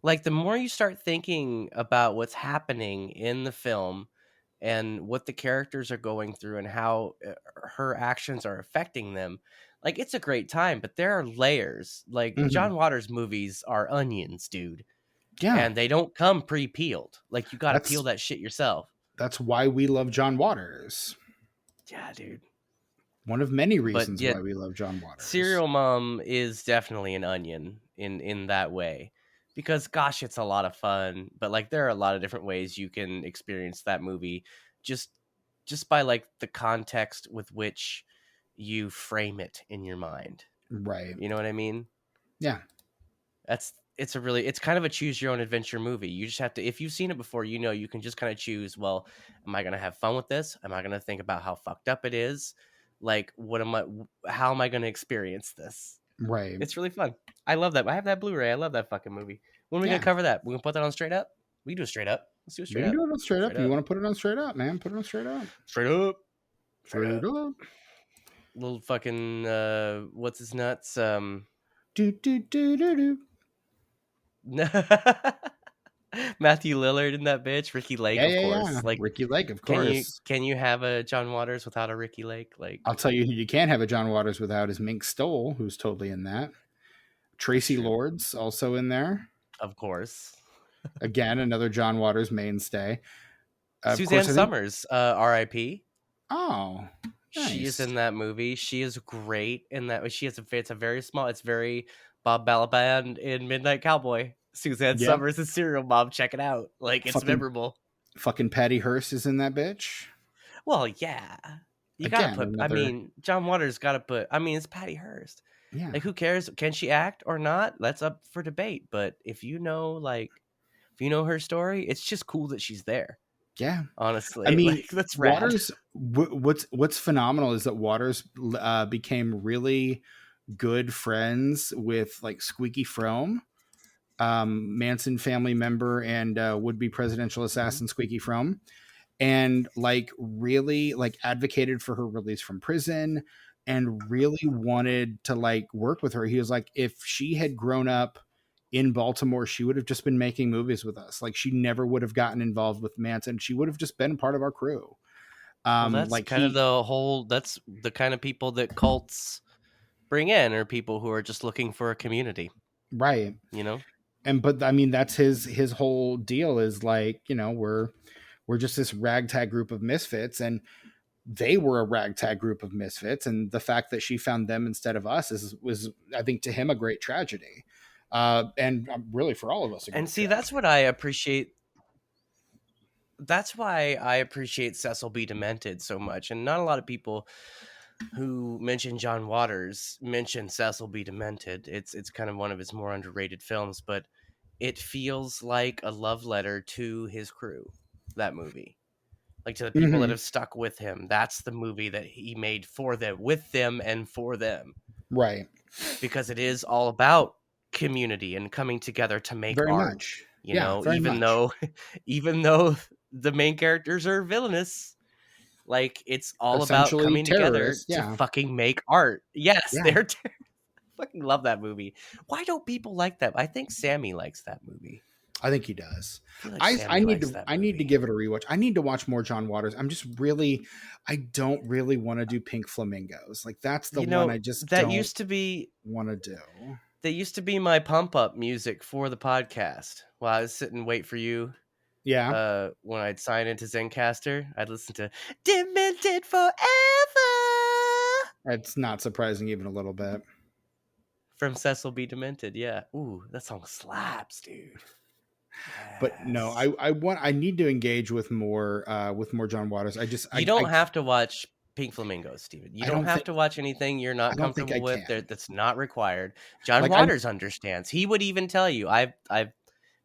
Like, the more you start thinking about what's happening in the film and what the characters are going through and how her actions are affecting them, like, it's a great time, but there are layers. Like, John Waters movies are onions, dude. Yeah. And they don't come pre-peeled. Like, you got to peel that shit yourself. That's why we love John Waters. Yeah, dude. One of many reasons why we love John Waters. Serial Mom is definitely an onion in that way. Because, gosh, it's a lot of fun. But, like, there are a lot of different ways you can experience that movie just by, like, the context with which you frame it in your mind. Right. You know what I mean? Yeah. It's kind of a choose your own adventure movie. You just have to, if you've seen it before, you know, you can just kind of choose, well, am I going to have fun with this? Am I going to think about how fucked up it is? Like, how am I going to experience this? Right. It's really fun. I love that. I have that Blu-ray. I love that fucking movie. When are we going to cover that? We're going to put that on Straight Up? We can do it straight up. Let's do it straight up. We can do it on Straight Up. You want to put it on Straight Up, man? Put it on Straight Up. Straight up. Straight up. Little fucking, what's his nuts? Matthew Lillard in that bitch. Ricky Lake, of course. Yeah. Like, Ricky Lake, of course. Can you have a John Waters without a Ricky Lake? Like, I'll tell you who you can't have a John Waters without is Mink Stoll, who's totally in that. Tracy Lords also in there. Of course. Again, another John Waters mainstay. Suzanne Summers, R.I.P. Oh, nice. She is in that movie. She is great in that. It's very Bob Balaban in Midnight Cowboy. Suzanne Summers is Serial Mom. Check it out. Like, it's memorable. Fucking Patty Hearst is in that bitch. Well, yeah. You gotta put, I mean, John Waters gotta put, I mean, it's Patty Hearst. Yeah. Like, who cares? Can she act or not? That's up for debate. But if you know her story, it's just cool that she's there. Yeah. Honestly. I mean, like, that's rad. Waters, what's phenomenal is that Waters became really good friends with like Squeaky Fromme, Manson family member and would-be presidential assassin Squeaky Fromme, and like really like advocated for her release from prison and really wanted to like work with her. He was like, if she had grown up in Baltimore, she would have just been making movies with us. Like, she never would have gotten involved with Manson. She would have just been part of our crew. That's like that's the kind of people that cults bring in, or people who are just looking for a community. Right. You know? But I mean, that's his whole deal is like, you know, we're just this ragtag group of misfits, and they were a ragtag group of misfits. And the fact that she found them instead of us was, I think, to him, a great tragedy. And really for all of us. And see, that's what I appreciate. That's why I appreciate Cecil B. Demented so much. And not a lot of people who mention John Waters mention Cecil B. Demented. It's kind of one of his more underrated films, but it feels like a love letter to his crew, that movie. Like, to the people that Mm-hmm. have stuck with him. That's the movie that he made for them, with them, and for them. Right. Because it is all about community and coming together to make Very art. much. You Yeah, know, very even much. though the main characters are villainous, like, it's all about Essentially coming together terrorists. to Yeah. fucking make art. Yes, Yeah. they're fucking love that movie. Why don't people like that? I think Sammy likes that movie. I think he does. I feel like Sammy likes that I need to movie. give it a rewatch. I need to watch more John Waters. I don't really want to do Pink Flamingos. Like that's the You one I know, just that don't used to be want to do. my pump up music for the podcast. While I was sitting and wait for you, Yeah. when I'd sign into Zencaster, I'd listen to Demented Forever It's not surprising even a little bit. from Cecil B. Demented. Yeah. Ooh, that song slaps, dude. But no, Yes. I need to engage with more John Waters. You don't have to watch Pink Flamingos, Steven. You I don't don't have think to watch anything you're I not don't think I comfortable with. can. That's not required. John Like I Waters understands. He would even tell you. I've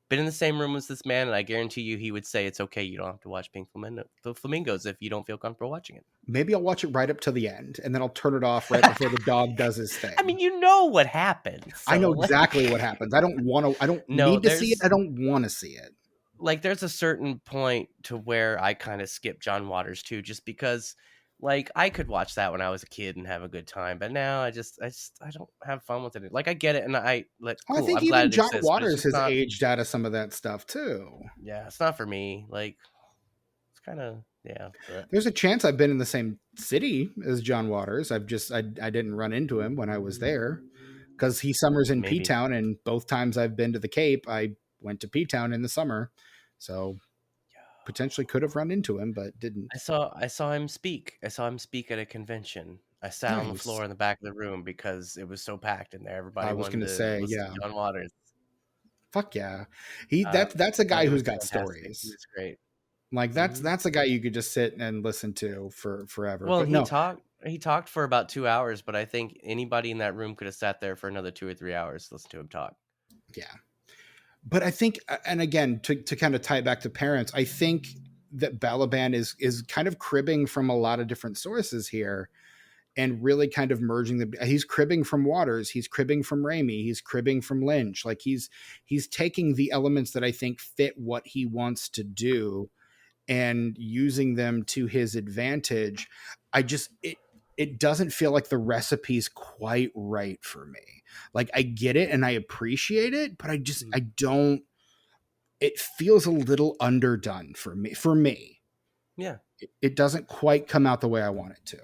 been in the same room as this man, and I guarantee you he would say it's okay. You don't have to watch the Flamingos if you don't feel comfortable watching it. maybe I'll watch it right up to the end and then I'll turn it off right before the dog does his thing. I mean, you know what happens. So, I know exactly what happens. I don't need to see it. I don't want to see it. Like, there's a certain point to where I kind of skip John Waters too, just because, like, I could watch that when I was a kid and have a good time, but now I don't have fun with it. Like, I get it, and I I think I'm glad even it John exists, but it's Waters just has not. aged out of some of that stuff too. Yeah, it's not for me. Like, it's kind of But There's a chance I've been in the same city as John Waters. I didn't run into him when I was there because he summers in maybe P-Town, and both times I've been to the Cape, I went to P-Town in the summer. So potentially could have run into him, but didn't. I saw him speak. I saw him speak at a convention. I sat on the Nice. floor in the back of the room because it was so packed in there. Everybody I was wanted gonna to say, listen yeah. to John Waters. Fuck yeah. That's a Thought guy it who's was got fantastic. He stories. was great. Like Mhm. that's a guy you could just sit and listen to for forever. Well, But no, he talked for about 2 hours, but I think anybody in that room could have sat there for another 2 or 3 hours to listen to him talk. yeah. But I think, and again, to kind of tie it back to parents, I think that Balaban is kind of cribbing from a lot of different sources here, and really kind of merging he's cribbing from Waters, he's cribbing from Raimi, he's cribbing from Lynch. Like he's taking the elements that I think fit what he wants to do and using them to his advantage. It doesn't feel like the recipe's quite right for me. Like I get it and I appreciate it, but I don't, it feels a little underdone for me. Yeah. It doesn't quite come out the way I want it to.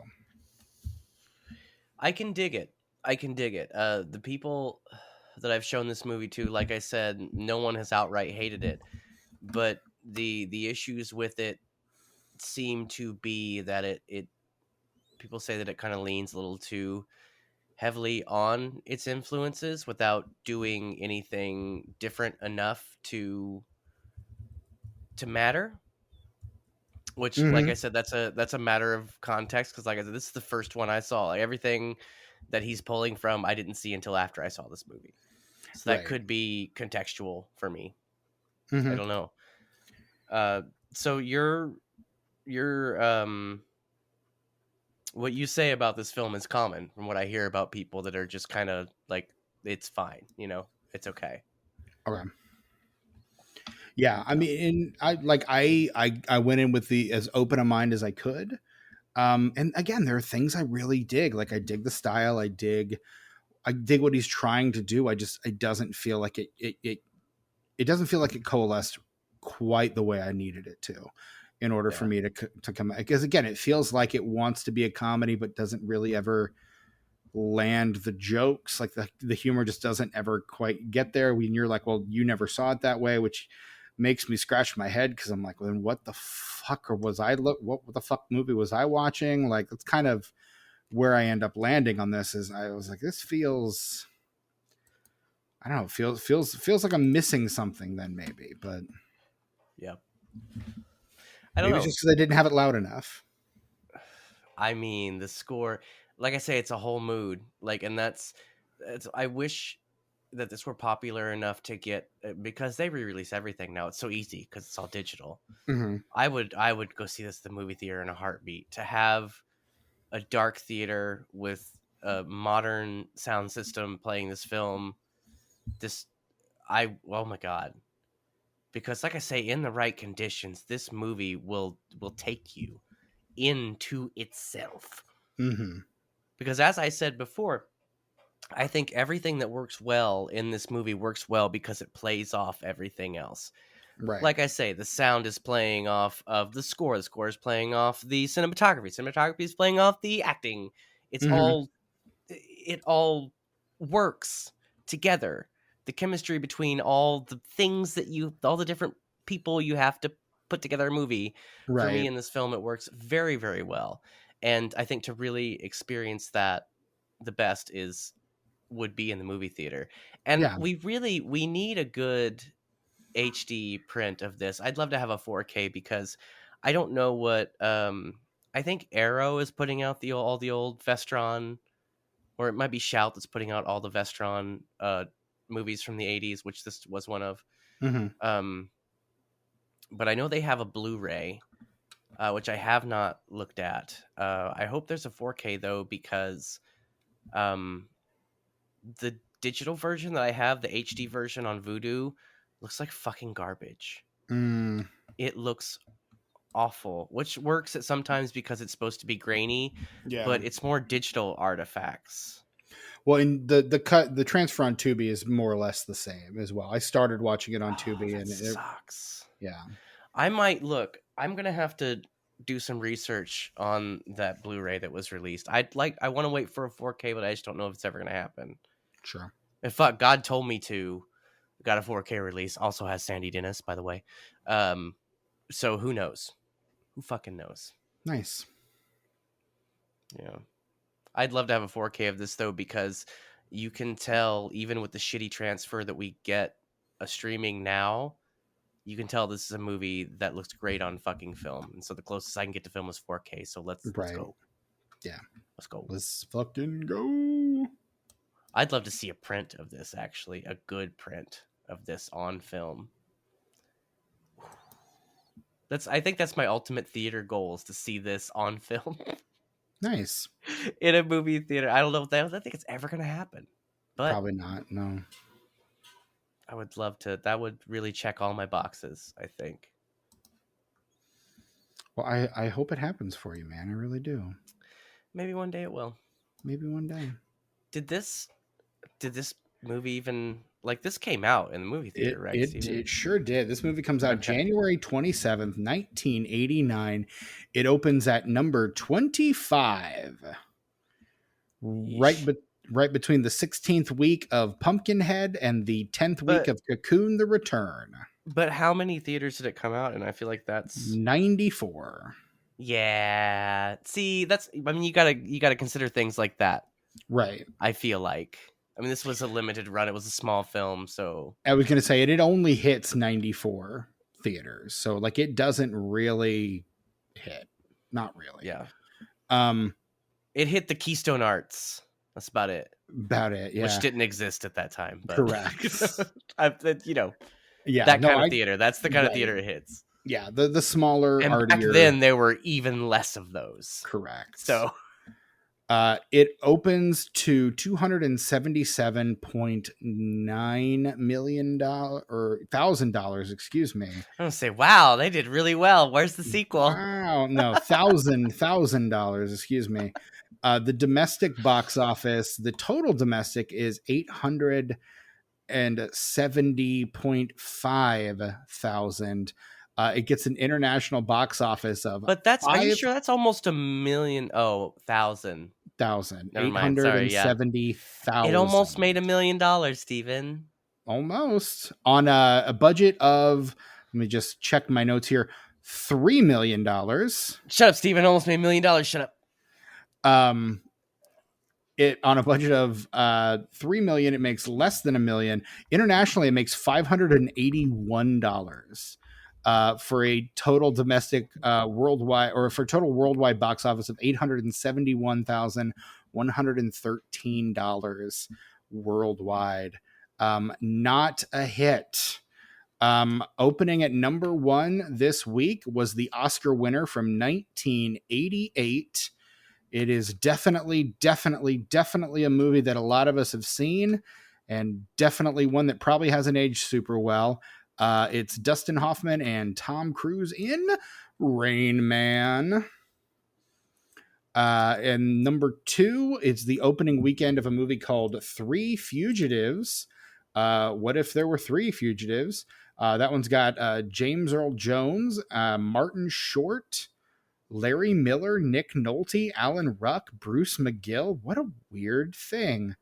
I can dig it. The people that I've shown this movie to, like I said, no one has outright hated it, but the issues with it seem to be that it people say that it kind of leans a little too heavily on its influences without doing anything different enough to matter. Which, like I said, that's a matter of context, because, like I said, this is the first one I saw. Like, everything that he's pulling from, I didn't see until after I saw this movie. So that could be contextual for me. I don't know. So your what you say about this film is common from what I hear about people that are just kind of like, it's fine, it's okay. Okay. Yeah, I mean, I went in with as open a mind as I could. And again, there are things I really dig. Like I dig the style, I dig what he's trying to do. It doesn't feel like it doesn't feel like it coalesced quite the way I needed it to, in order for me to come. Because again, it feels like it wants to be a comedy, but doesn't really ever land the jokes. Like the humor just doesn't ever quite get there. When you're like, well, you never saw it that way, which makes me scratch my head, because I'm like, well, then what the fuck what the fuck movie was I watching? Like, that's kind of where I end up landing on this. Is I was like, this feels, I don't know, feels like I'm missing something then, maybe. But yeah, I don't know. It's just because I didn't have it loud enough. I mean, the score, like I say, it's a whole mood. Like, and that's I wish this were popular enough to get, because they re-release everything now. It's so easy because it's all digital. Mm-hmm. I would go see this at the movie theater in a heartbeat. To have a dark theater with a modern sound system playing this film, oh my god. Because like I say, in the right conditions, this movie will take you into itself. Mm-hmm. Because as I said before, I think everything that works well in this movie works well because it plays off everything else. Right. Like I say, the sound is playing off of the score is playing off the cinematography is playing off the acting. It's Mm-hmm. it all works together. The chemistry between all the things all the different people you have to put together a movie. For me Right. in this film, it works very, very well. And I think to really experience that the best would be in the movie theater. And Yeah. we need a good HD print of this. I'd love to have a 4K because I don't know what I think Arrow is putting out all the old Vestron, or it might be Shout that's putting out all the Vestron movies from the 80s, which this was one of. Mm-hmm. But I know they have a Blu-ray, which I have not looked at. I hope there's a 4K though, because the digital version that I have, the HD version on Vudu, looks like fucking garbage. Mm. It looks awful, which works at sometimes because it's supposed to be grainy, but it's more digital artifacts. Well, in the transfer on Tubi is more or less the same as well. I started watching it on Tubi, and it sucks. Yeah, I'm gonna have to do some research on that Blu-ray that was released. I want to wait for a 4K, but I just don't know if it's ever gonna happen. Sure. In fact, God told me to. Got a 4K release. Also has Sandy Dennis, by the way. So who knows? Who fucking knows? Nice. Yeah. I'd love to have a 4K of this though, because you can tell even with the shitty transfer that we get a streaming now, you can tell this is a movie that looks great on fucking film. And so the closest I can get to film is 4K. So let's go. Yeah. Let's go. Let's fucking go. I'd love to see a print of this, actually. A good print of this on film. I think that's my ultimate theater goal, is to see this on film. Nice. In a movie theater. I don't know if I don't think it's ever going to happen. But probably not, no. I would love to. That would really check all my boxes, I think. Well, I hope it happens for you, man. I really do. Maybe one day it will. Maybe one day. Did this movie even, like, this came out in the movie theater, right? It sure did. This movie comes out January 27th, 1989. It opens at number 25. Right between the 16th week of Pumpkinhead and the 10th week of Cocoon the Return. But how many theaters did it come out in? I feel like that's 94. Yeah. See, you gotta consider things like that. Right. I feel like. I mean, this was a limited run. It was a small film, so I was gonna say it only hits 94 theaters. So like it doesn't really hit. Not really. Yeah. It hit the Keystone Arts. That's about it. Yeah. Which didn't exist at that time. But, correct. Yeah, that kind of theater. That's the kind of theater it hits. Yeah, the smaller, and artier. Back then, there were even less of those. Correct. So, it opens to $277.9 million or $1,000. Excuse me. I'm gonna say, wow, they did really well. Where's the sequel? Wow, no, $1,000. Excuse me. The domestic box office, the total domestic is $870.5 thousand. It gets an international box office of. But are you sure that's almost $1 million? Oh, 1,000. 870,000. It almost made $1 million, Steven. Almost on a budget of. Let me just check my notes here. $3 million. Shut up, Steven. Almost made $1 million. Shut up. It on a budget of $3 million, it makes less than $1 million. Internationally, it makes $581 for a total domestic worldwide, or for total worldwide box office of $871,113 worldwide. Not a hit. Opening at number 1 this week was the Oscar winner from 1988. It is definitely a movie that a lot of us have seen, and definitely one that probably hasn't aged super well. It's Dustin Hoffman and Tom Cruise in Rain Man. And number 2 is the opening weekend of a movie called Three Fugitives. What if there were 3 fugitives? That one's got James Earl Jones, Martin Short, Larry Miller, Nick Nolte, Alan Ruck, Bruce McGill. What a weird thing.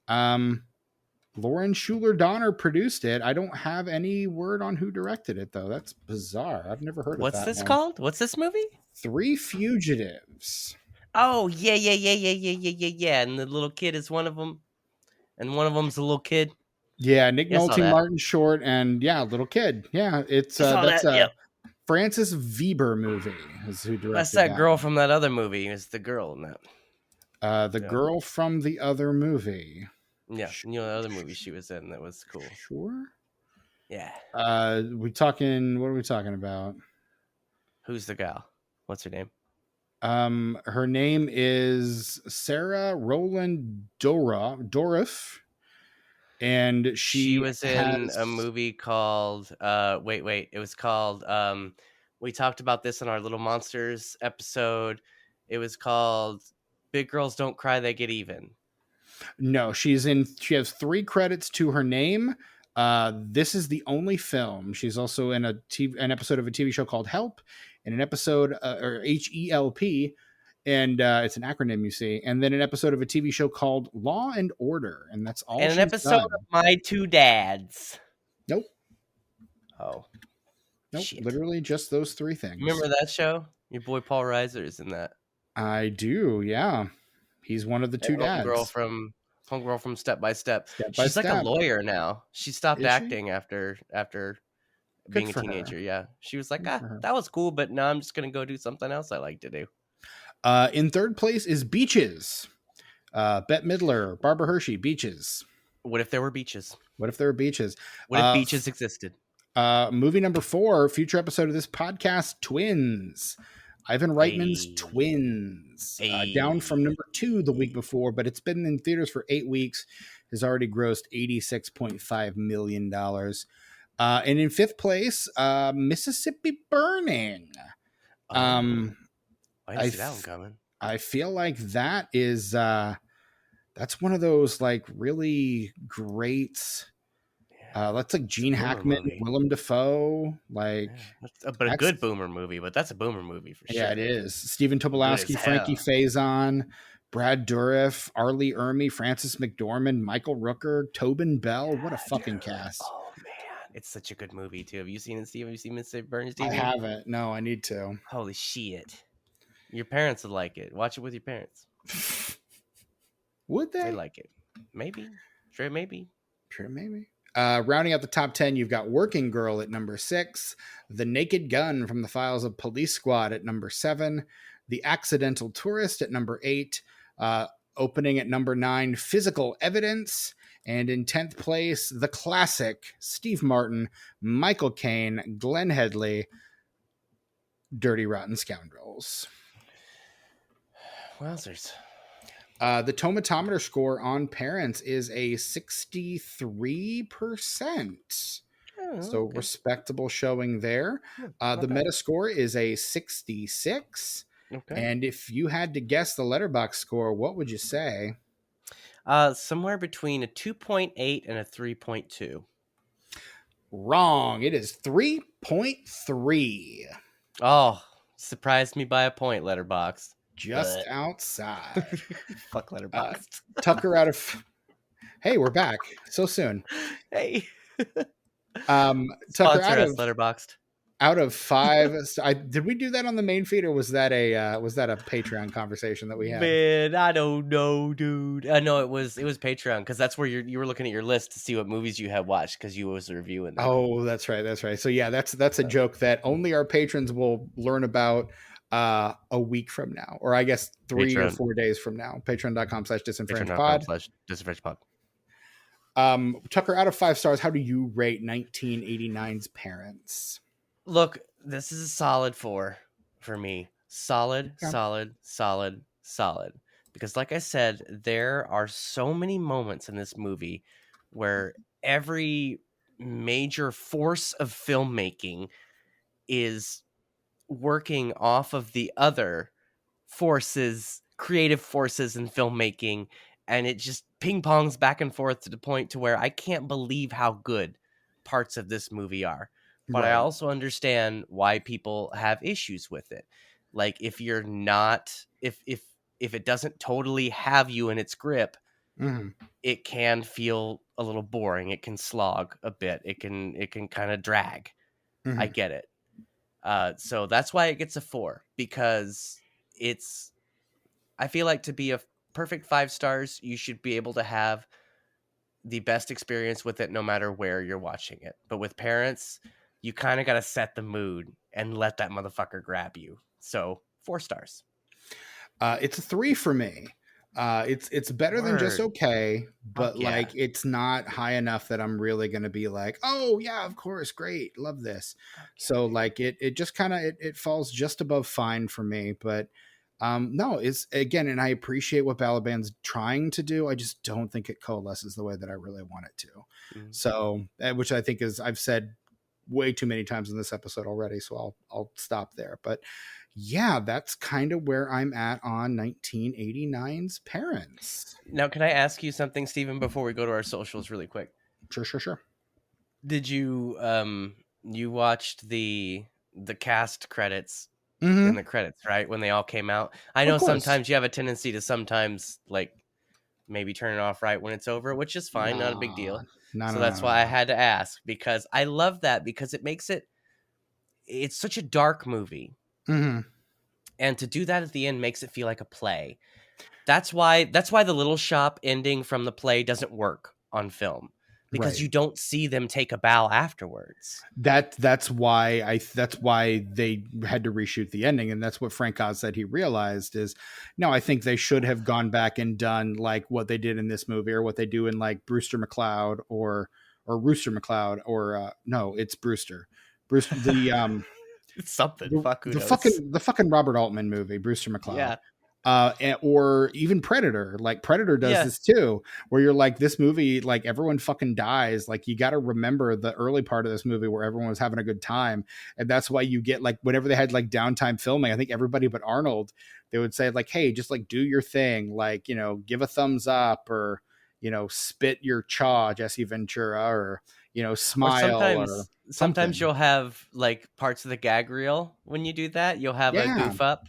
Lauren Schuler Donner produced it. I don't have any word on who directed it, though. That's bizarre. I've never heard of that. What's this called? What's this movie? Three Fugitives. Oh, yeah. And the little kid is one of them. And one of them's a little kid. Yeah, Nick Nolte, Martin Short, and little kid. Yeah, it's that's a Francis Weber movie is who directed That's that girl from that other movie. Is the girl in that. Girl from the other movie. Yeah, the other movie she was in that was cool. Sure. Yeah. What are we talking about? Who's the gal? What's her name? Her name is Sarah Rowland Dorff. And she was in a movie called wait, it was called we talked about this in our Little Monsters episode. It was called Big Girls Don't Cry, They Get Even. No, she has 3 credits to her name. This is the only film. She's also in an episode of a TV show called Help, and an episode or HELP, and it's an acronym, you see, and then an episode of a TV show called Law and Order, and that's all. And an episode of My Two Dads. Nope. Oh. Nope. Shit. Literally just those 3 things. Remember that show? Your boy Paul Reiser is in that. I do, yeah. He's one of the 2 dads. Homegirl from Step by Step. She's like a lawyer now. She stopped acting after being a teenager. Yeah. She was like, that was cool, but now I'm just going to go do something else I like to do. In 3rd place is Beaches. Bette Midler, Barbara Hershey, Beaches. What if there were beaches? What if there were beaches? What if beaches existed? Movie number 4, future episode of this podcast, Twins. Ivan Reitman's Twins. Down from number 2 the week before, but it's been in theaters for 8 weeks. Has already grossed $86.5 million. And in 5th place, Mississippi Burning. I didn't see that one coming. I feel like that is that's one of those like really great. That's like Gene Hackman, movie. Willem Dafoe, like, but a good boomer movie. But that's a boomer movie for sure. Yeah, it is. Stephen Tobolowsky, Frankie Faison, Brad Dourif, Arlie Ermey, Frances McDormand, Michael Rooker, Tobin Bell. What a fucking cast! Oh man, it's such a good movie too. Have you seen it, Steve? Have you seen Mr. Burns? I haven't. No, I need to. Holy shit! Your parents would like it. Watch it with your parents. Would they? They like it. Maybe. Sure, maybe. Rounding out the top 10, you've got Working Girl at number 6, The Naked Gun from the Files of Police Squad at number 7, The Accidental Tourist at number 8, opening at number 9, Physical Evidence, and in 10th place, the classic Steve Martin, Michael Caine, Glenn Headley, Dirty Rotten Scoundrels. Wowzers. The tomatometer score on Parents is a 63%. So respectable showing there. The Metascore is a 66. Okay. And if you had to guess the Letterboxd score, what would you say? Somewhere between a 2.8 and a 3.2. Wrong. It is 3.3. Oh, surprised me by a point, Letterboxd. Just outside. Fuck Letterboxd. Tucker out of... Hey, we're back. So soon. Hey. Tucker out of Letterboxd. Out of 5, did we do that on the main feed, or was that a Patreon conversation that we had? Man, I don't know, dude. No, it was Patreon, because that's where you were looking at your list to see what movies you had watched, because you was reviewing them. Oh, that's right. So yeah, that's a joke that only our patrons will learn about a week from now, or I guess 3 or 4 days from now. Patreon.com/disenfranchised pod. Patreon.com/disenfranchised pod. Tucker, out of 5 stars, how do you rate 1989's Parents? Look, this is a solid 4 for me. Solid, Okay. solid, solid, solid. Because like I said, there are so many moments in this movie where every major force of filmmaking is working off of the other forces, creative forces in filmmaking, and it just ping pongs back and forth to the point to where I can't believe how good parts of this movie are. But I Right. also understand why people have issues with it. Like if you're not if it doesn't totally have you in its grip, Mm-hmm. it can feel a little boring. It can slog a bit. It can kind of drag. I Mm-hmm. get it. So that's why it gets a 4, because it's I feel like to be a perfect 5 stars, you should be able to have the best experience with it no matter where you're watching it. But with Parents, you kind of got to set the mood and let that motherfucker grab you. So 4 stars. It's a 3 for me. It's better than just Word. okay, but Fuck yeah. like it's not high enough that I'm really gonna be like, oh yeah, of course, great, love this. So Okay. like it just kind of it falls just above fine for me. But no, it's again, and I appreciate what Balaban's trying to do. I just don't think it coalesces the way that I really want it to. Mm. So which I think is I've said way too many times in this episode already, so I'll stop there. But yeah, that's kind of where I'm at on 1989's Parents. Now, can I ask you something, Stephen, before we go to our socials really quick? Sure. Did you you watched the cast credits in Mm-hmm. the credits, right? When they all came out. I Of know course. sometimes you have a tendency to sometimes like maybe turn it off right when it's over, which is fine, not a big Nah, deal. no, So no, no, that's no, why I no. had to ask, because I love that, because it makes it's such a dark movie. Mm-hmm. And to do that at the end makes it feel like a play. That's why the little shop ending from the play doesn't work on film, because Right. you don't see them take a bow afterwards. That's why that's why they had to reshoot the ending, and that's what Frank Oz said he realized is no, I think they should have gone back and done like what they did in this movie or what they do in like Brewster McCloud or Rooster McCloud or no, it's Bruce It's something. the Fuck, who the knows? fucking Robert Altman movie, Brewster McCloud. Yeah. Or even Predator. Like Predator does Yeah. this too, where you're like, this movie, like everyone fucking dies. Like you got to remember the early part of this movie where everyone was having a good time, and that's why you get like whenever they had like downtime filming, I think everybody but Arnold, they would say like, hey, just like do your thing, like give a thumbs up or spit your chaw, Jesse Ventura, or Or smile or sometimes something. you'll have like parts of the gag reel when you do that. You'll have a Yeah, goof up.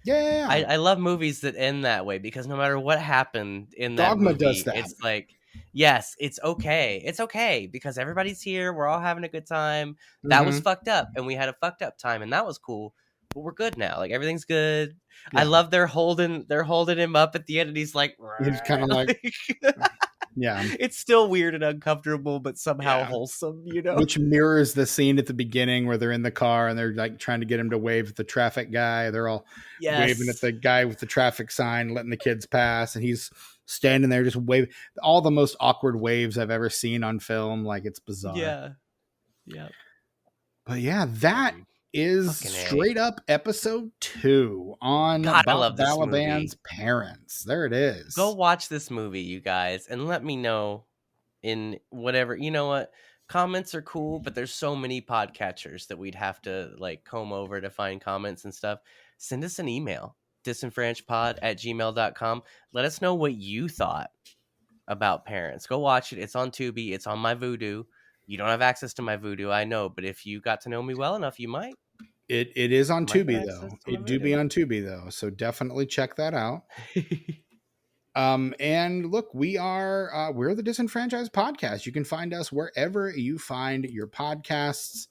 yeah. I love movies that end that way, because no matter what happened in that Dogma does movie, that. it's like, yes, it's okay. It's okay because everybody's here. We're all having a good time. That was Mm-hmm. fucked up, and we had a fucked up time, and that was cool. But we're good now. Like everything's good. I Yeah, love they're holding him up at the end, and he's like, he's kind of like, yeah. it's still weird and uncomfortable, but somehow Yeah, wholesome. which mirrors the scene at the beginning where they're in the car and they're like trying to get him to wave at the traffic guy. They're all waving at Yes. the guy with the traffic sign, letting the kids pass, and he's standing there just waving. All the most awkward waves I've ever seen on film. Like it's bizarre. Yeah. Yeah. But yeah, Yeah, that dude. is Fucking A. straight up episode 2 on God, I Bob love this Balaban's movie. Parents. There it Go is. watch this movie, you guys, and let me know in whatever. You know what? Comments are cool, but there's so many podcatchers that we'd have to like comb over to find comments and stuff. Send us an email, disenfranchedpod@gmail.com. Let us know what you thought about Parents. Go watch it. It's on Tubi. It's on my Vudu. You don't have access to my Vudu, I know, but if you got to know me well enough, you might. It is on You might get Tubi access though. to my It do be Vudu. on Tubi though, so definitely check that out. And look, we're the Disenfranchised Podcast. You can find us wherever you find your podcasts.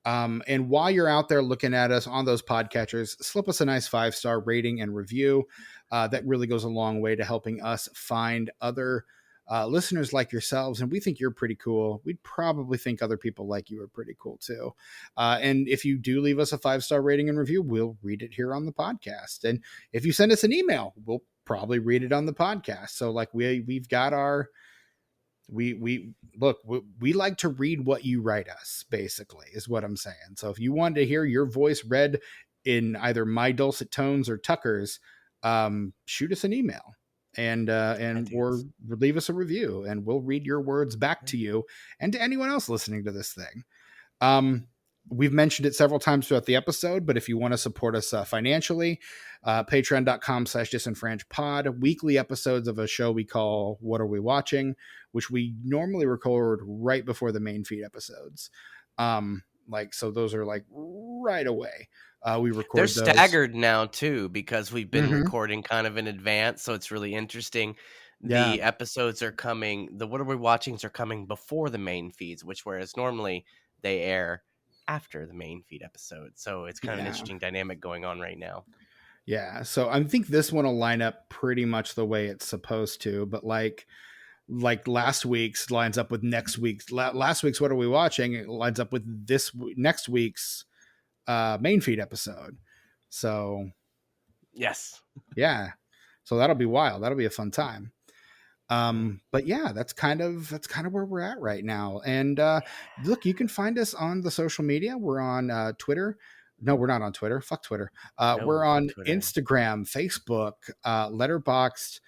And while you're out there looking at us on those podcatchers, slip us a nice 5-star rating and review. That really goes a long way to helping us find other listeners like yourselves. And we think you're pretty cool. We'd probably think other people like you are pretty cool too. And if you do leave us a 5-star rating and review, we'll read it here on the podcast. And if you send us an email, we'll probably read it on the podcast. So like we've got our We look, we like to read what you write us, basically, is what I'm saying. So if you wanted to hear your voice read in either my dulcet tones or Tucker's, shoot us an email and or leave us a review, and we'll read your words back to you and to anyone else listening to this thing. We've mentioned it several times throughout the episode, but if you want to support us financially, patreon.com/disenfranchpod, weekly episodes of a show we call What Are We Watching, which we normally record right before the main feed episodes. So those are like right away. We record They're those. staggered now too, because we've been recording kind of in advance. So it's really interesting. Yeah. The episodes are coming. The What Are We Watchings are coming before the main feeds, which whereas normally they air after the main feed episode. So it's kind of an interesting dynamic going on right now. Yeah. So I think this one will line up pretty much the way it's supposed to, but like last week's lines up with next week's. Last week's What Are We Watching? It lines up with next week's main feed episode. So yes. Yeah. So that'll be wild. That'll be a fun time. But yeah, that's kind of where we're at right now. And look, you can find us on the social media. We're on Twitter. No, we're not on Twitter. Fuck Twitter. We're on Twitter. Instagram, Facebook, Letterboxd,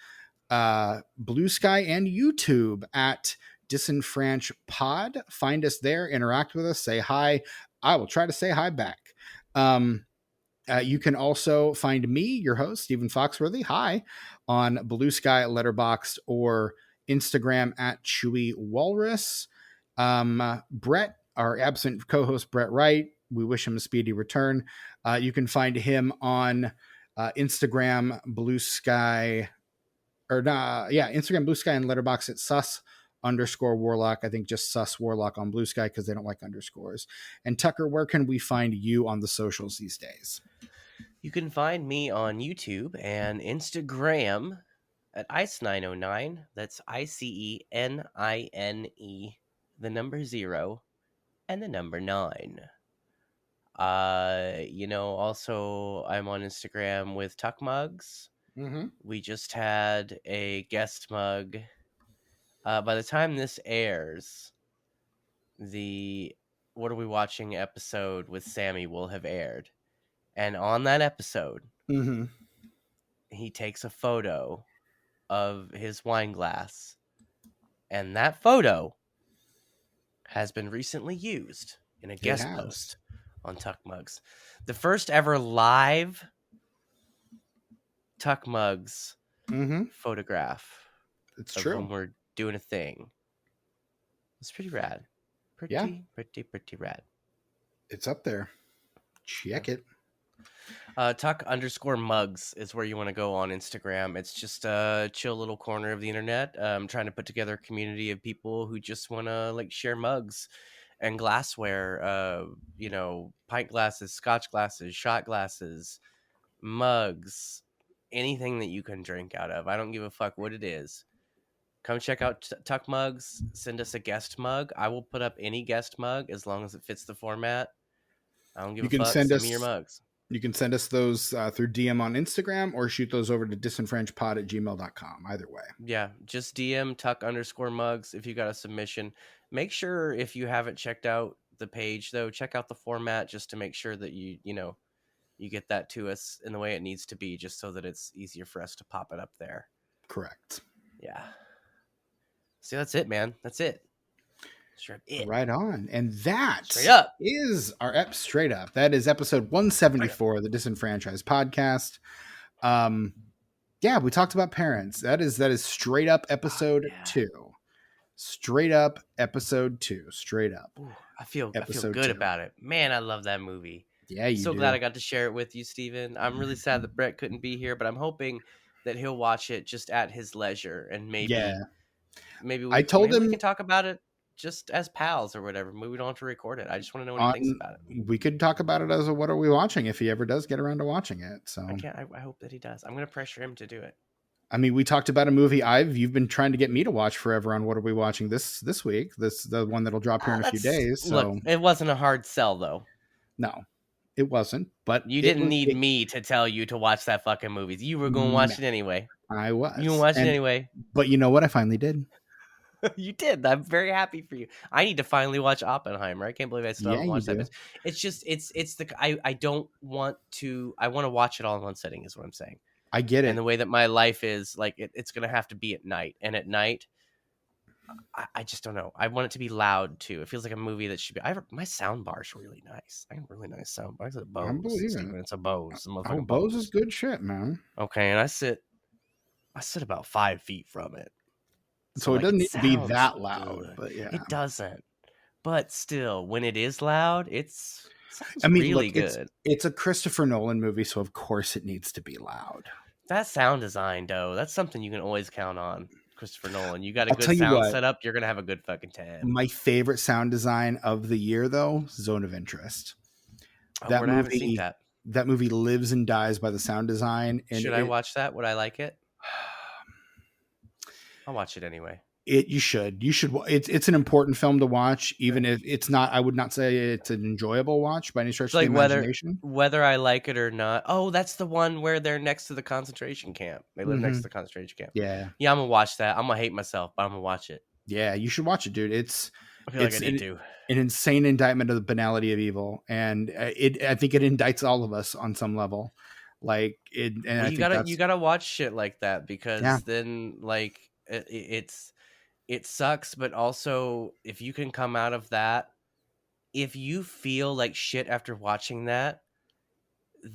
Blue Sky, and YouTube at disenfranchpod. Find us there, interact with us, say hi. I will try to say hi back. You can also find me, your host, Stephen Foxworthy, hi, on Blue Sky, Letterboxd, or Instagram at Chewy Walrus. Brett, our absent co-host, Brett Wright, we wish him a speedy return. You can find him on Instagram, Blue Sky, Instagram, Blue Sky, and Letterboxd at sus_warlock. I think just sus warlock on Blue Sky because they don't like underscores. And Tucker, where can we find you on the socials these days? You can find me on YouTube and Instagram at Ice909. That's ICENINE, the number 0, and the number 9. Also I'm on Instagram with Tuck Mugs. We just had a guest mug. By the time this airs, the What Are We Watching episode with Sammy will have aired. And on that episode, he takes a photo of his wine glass. And that photo has been recently used in a guest post on Tuck Mugs. The first ever live Tuck Mugs photograph. It's true. When we're doing a thing. It's pretty rad. Pretty rad. It's up there. Check it. Tuck_mugs is where you want to go on Instagram. It's just a chill little corner of the internet. I'm trying to put together a community of people who just want to share mugs and glassware. Pint glasses, scotch glasses, shot glasses, mugs, anything that you can drink out of. I don't give a fuck what it is. Come check out Tuck Mugs. Send us a guest mug. I will put up any guest mug as long as it fits the format. I don't give a fuck. Send me your mugs. You can send us those through DM on Instagram or shoot those over to disenfranchpod@gmail.com. Either way. Yeah, just DM Tuck_mugs if you got a submission. Make sure if you haven't checked out the page, though, check out the format just to make sure that you get that to us in the way it needs to be, just so that it's easier for us to pop it up there. Correct. Yeah. See, that's it, man. That's it. Right on. And that is our straight up. That is episode 174 of the Disenfranchised podcast. We talked about parents. That is straight up episode 2. Straight up episode 2. Straight up. Ooh, I feel good about it. Man, I love that movie. Yeah, you glad I got to share it with you, Steven. I'm really sad that Brett couldn't be here, but I'm hoping that he'll watch it just at his leisure, and maybe we can talk about it just as pals or whatever. Maybe we don't have to record it. I just want to know what he thinks about it. We could talk about it as a What Are We Watching if he ever does get around to watching it. So I hope that he does. I'm going to pressure him to do it. I mean, we talked about a movie you've been trying to get me to watch forever on What Are We Watching this week. The one that'll drop here in a few days. So look, it wasn't a hard sell though. No, it wasn't. But you didn't need me to tell you to watch that fucking movie. You were going to watch it anyway. I was. You watched it anyway. But you know what? I finally did. You did. I'm very happy for you. I need to finally watch Oppenheimer. I can't believe I still Yeah, haven't you watched that. do. But it's just it's the I don't want to. I want to watch it all in one sitting. Is what I'm saying. I get And it. the way that my life is, like, it's gonna have to be at night. And at night, I just don't know. I want it to be loud too. It feels like a movie that should be. My sound bar is really nice. I have a really nice sound bar. It's a I Bose, believe Steven. it. It's a Bose. It's a Oh, motherfucking Bose is Bose. good shit, man. Okay, and I sit about 5 feet from it. So So it like doesn't it need to be sounds that loud, good. but yeah. It doesn't. But still, when it is loud, it sounds I mean, really look, good. it's a Christopher Nolan movie, so of course it needs to be loud. That sound design, though, that's something you can always count on. Christopher Nolan. You got a I'll good tell you sound what, setup, you're gonna have a good fucking time. my favorite sound design of the year, though, Zone of Interest. Oh, That word, I haven't seen movie, that. that movie lives and dies by the sound design, and Should I watch that? Would I like it? I'll watch it anyway. you should. It's an important film to watch, even if it's not. I would not say it's an enjoyable watch by any stretch It's of the like imagination. whether I like it or not. Oh, that's the one where they're next to the concentration camp. They live next to the concentration camp. Yeah, Yeah, I'm gonna watch that. I'm gonna hate myself, but I'm gonna watch it. yeah, you should watch it, dude. I feel like I need to. An insane indictment of the banality of evil, and I think it indicts all of us on some level. Like it, and Well, I think you gotta watch shit like that because yeah, then like it sucks, but also if you can come out of that, if you feel like shit after watching that,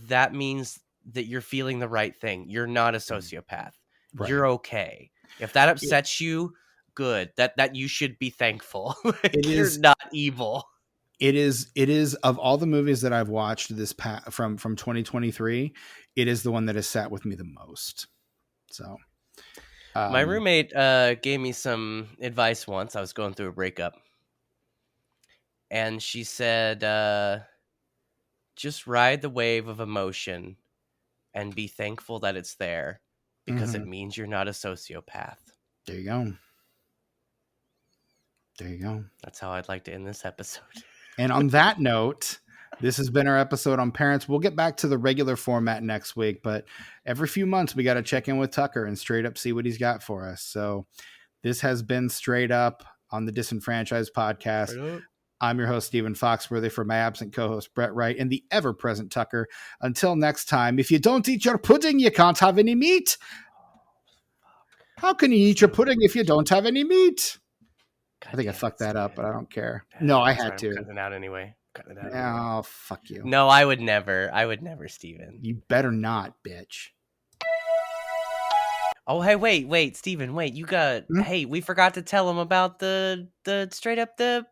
that means that you're feeling the right thing. You're not a sociopath. right. You're okay. If that It, upsets you, good. That you should be thankful. it You're is. not evil. It is of all the movies that I've watched from 2023, it is the one that has sat with me the most. So, My roommate gave me some advice once. I was going through a breakup, and she said, just ride the wave of emotion and be thankful that it's there because it means you're not a sociopath. There you go. There you go. That's how I'd like to end this episode. And on that note, this has been our episode on parents. We'll get back to the regular format next week, but every few months we got to check in with Tucker and straight up see what he's got for us. So this has been Straight Up on the Disenfranchised Podcast. I'm your host, Stephen Foxworthy, for my absent co-host, Brett Wright, and the ever-present Tucker. Until next time, if you don't eat your pudding, you can't have any meat. How can you eat your pudding if you don't have any meat? I think I fucked that up, but I don't care. No, I had to. I'm cutting it out anyway. Oh, fuck you. No, I would never, Steven. You better not, bitch. Oh, hey, wait, Steven, wait, you got, hey, we forgot to tell him about the straight up the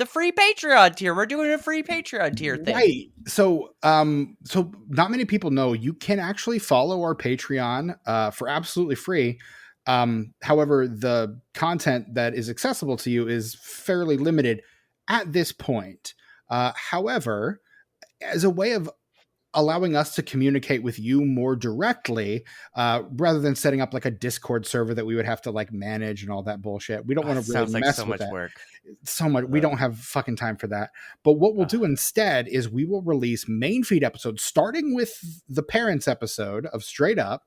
free Patreon tier. We're doing a free Patreon tier thing. Right. So not many people know you can actually follow our Patreon for absolutely free. However, the content that is accessible to you is fairly limited at this point. However, as a way of allowing us to communicate with you more directly, rather than setting up like a Discord server that we would have to like manage and all that bullshit. We don't want to really mess with that. Work. So much. We don't have fucking time for that. But what we'll do instead is we will release main feed episodes, starting with the parents episode of Straight Up.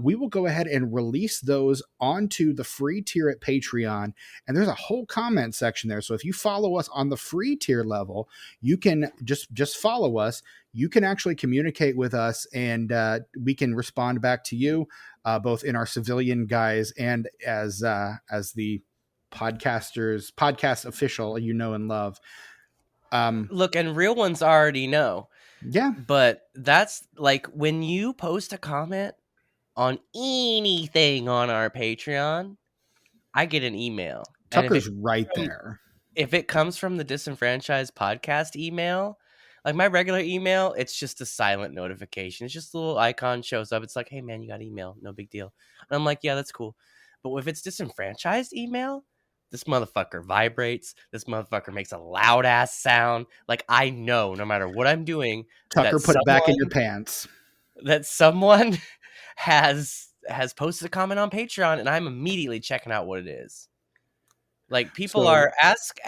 We will go ahead and release those onto the free tier at Patreon. And there's a whole comment section there. So if you follow us on the free tier level, you can just follow us. You can actually communicate with us and we can respond back to you, both in our civilian guise and as the podcast official you know and love. Look, and real ones already know. Yeah. But that's like when you post a comment on anything on our Patreon, I get an email. Tucker's right there. If it comes from the Disenfranchised Podcast email, like my regular email, it's just a silent notification. It's just a little icon shows up. It's like, hey man, you got email. No big deal. And I'm like, yeah, that's cool. But if it's Disenfranchised email, this motherfucker vibrates. This motherfucker makes a loud ass sound. Like I know no matter what I'm doing, Tucker, put it back in your pants. That someone has posted a comment on Patreon, and I'm immediately checking out what it is. Like people are ask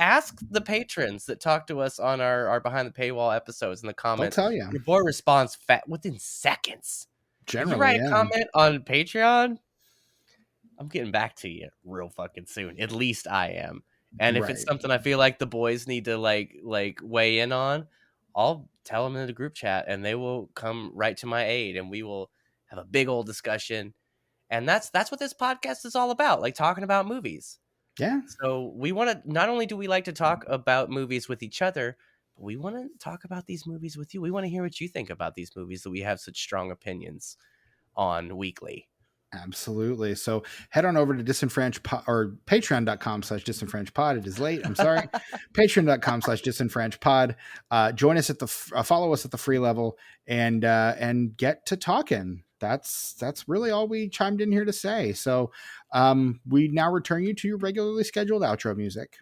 the patrons that talk to us on our behind the paywall episodes in the comments. I'll tell you, your boy responds within seconds. Generally, if you write a comment on Patreon, I'm getting back to you real fucking soon. At least I am. And if it's Right. something I feel like the boys need to like weigh in on, I'll tell them in the group chat and they will come right to my aid and we will have a big old discussion. And that's what this podcast is all about, like talking about movies. Yeah. So we want to, not only do we like to talk about movies with each other, but we want to talk about these movies with you. We want to hear what you think about these movies that we have such strong opinions on weekly. Absolutely. So head on over to disenfranched or patreon.com/disenfranchedpod. It is late. I'm sorry. Patreon.com/disenfranchedpod. Join us at the, follow us at the free level and get to talking. That's really all we chimed in here to say. So we now return you to your regularly scheduled outro music.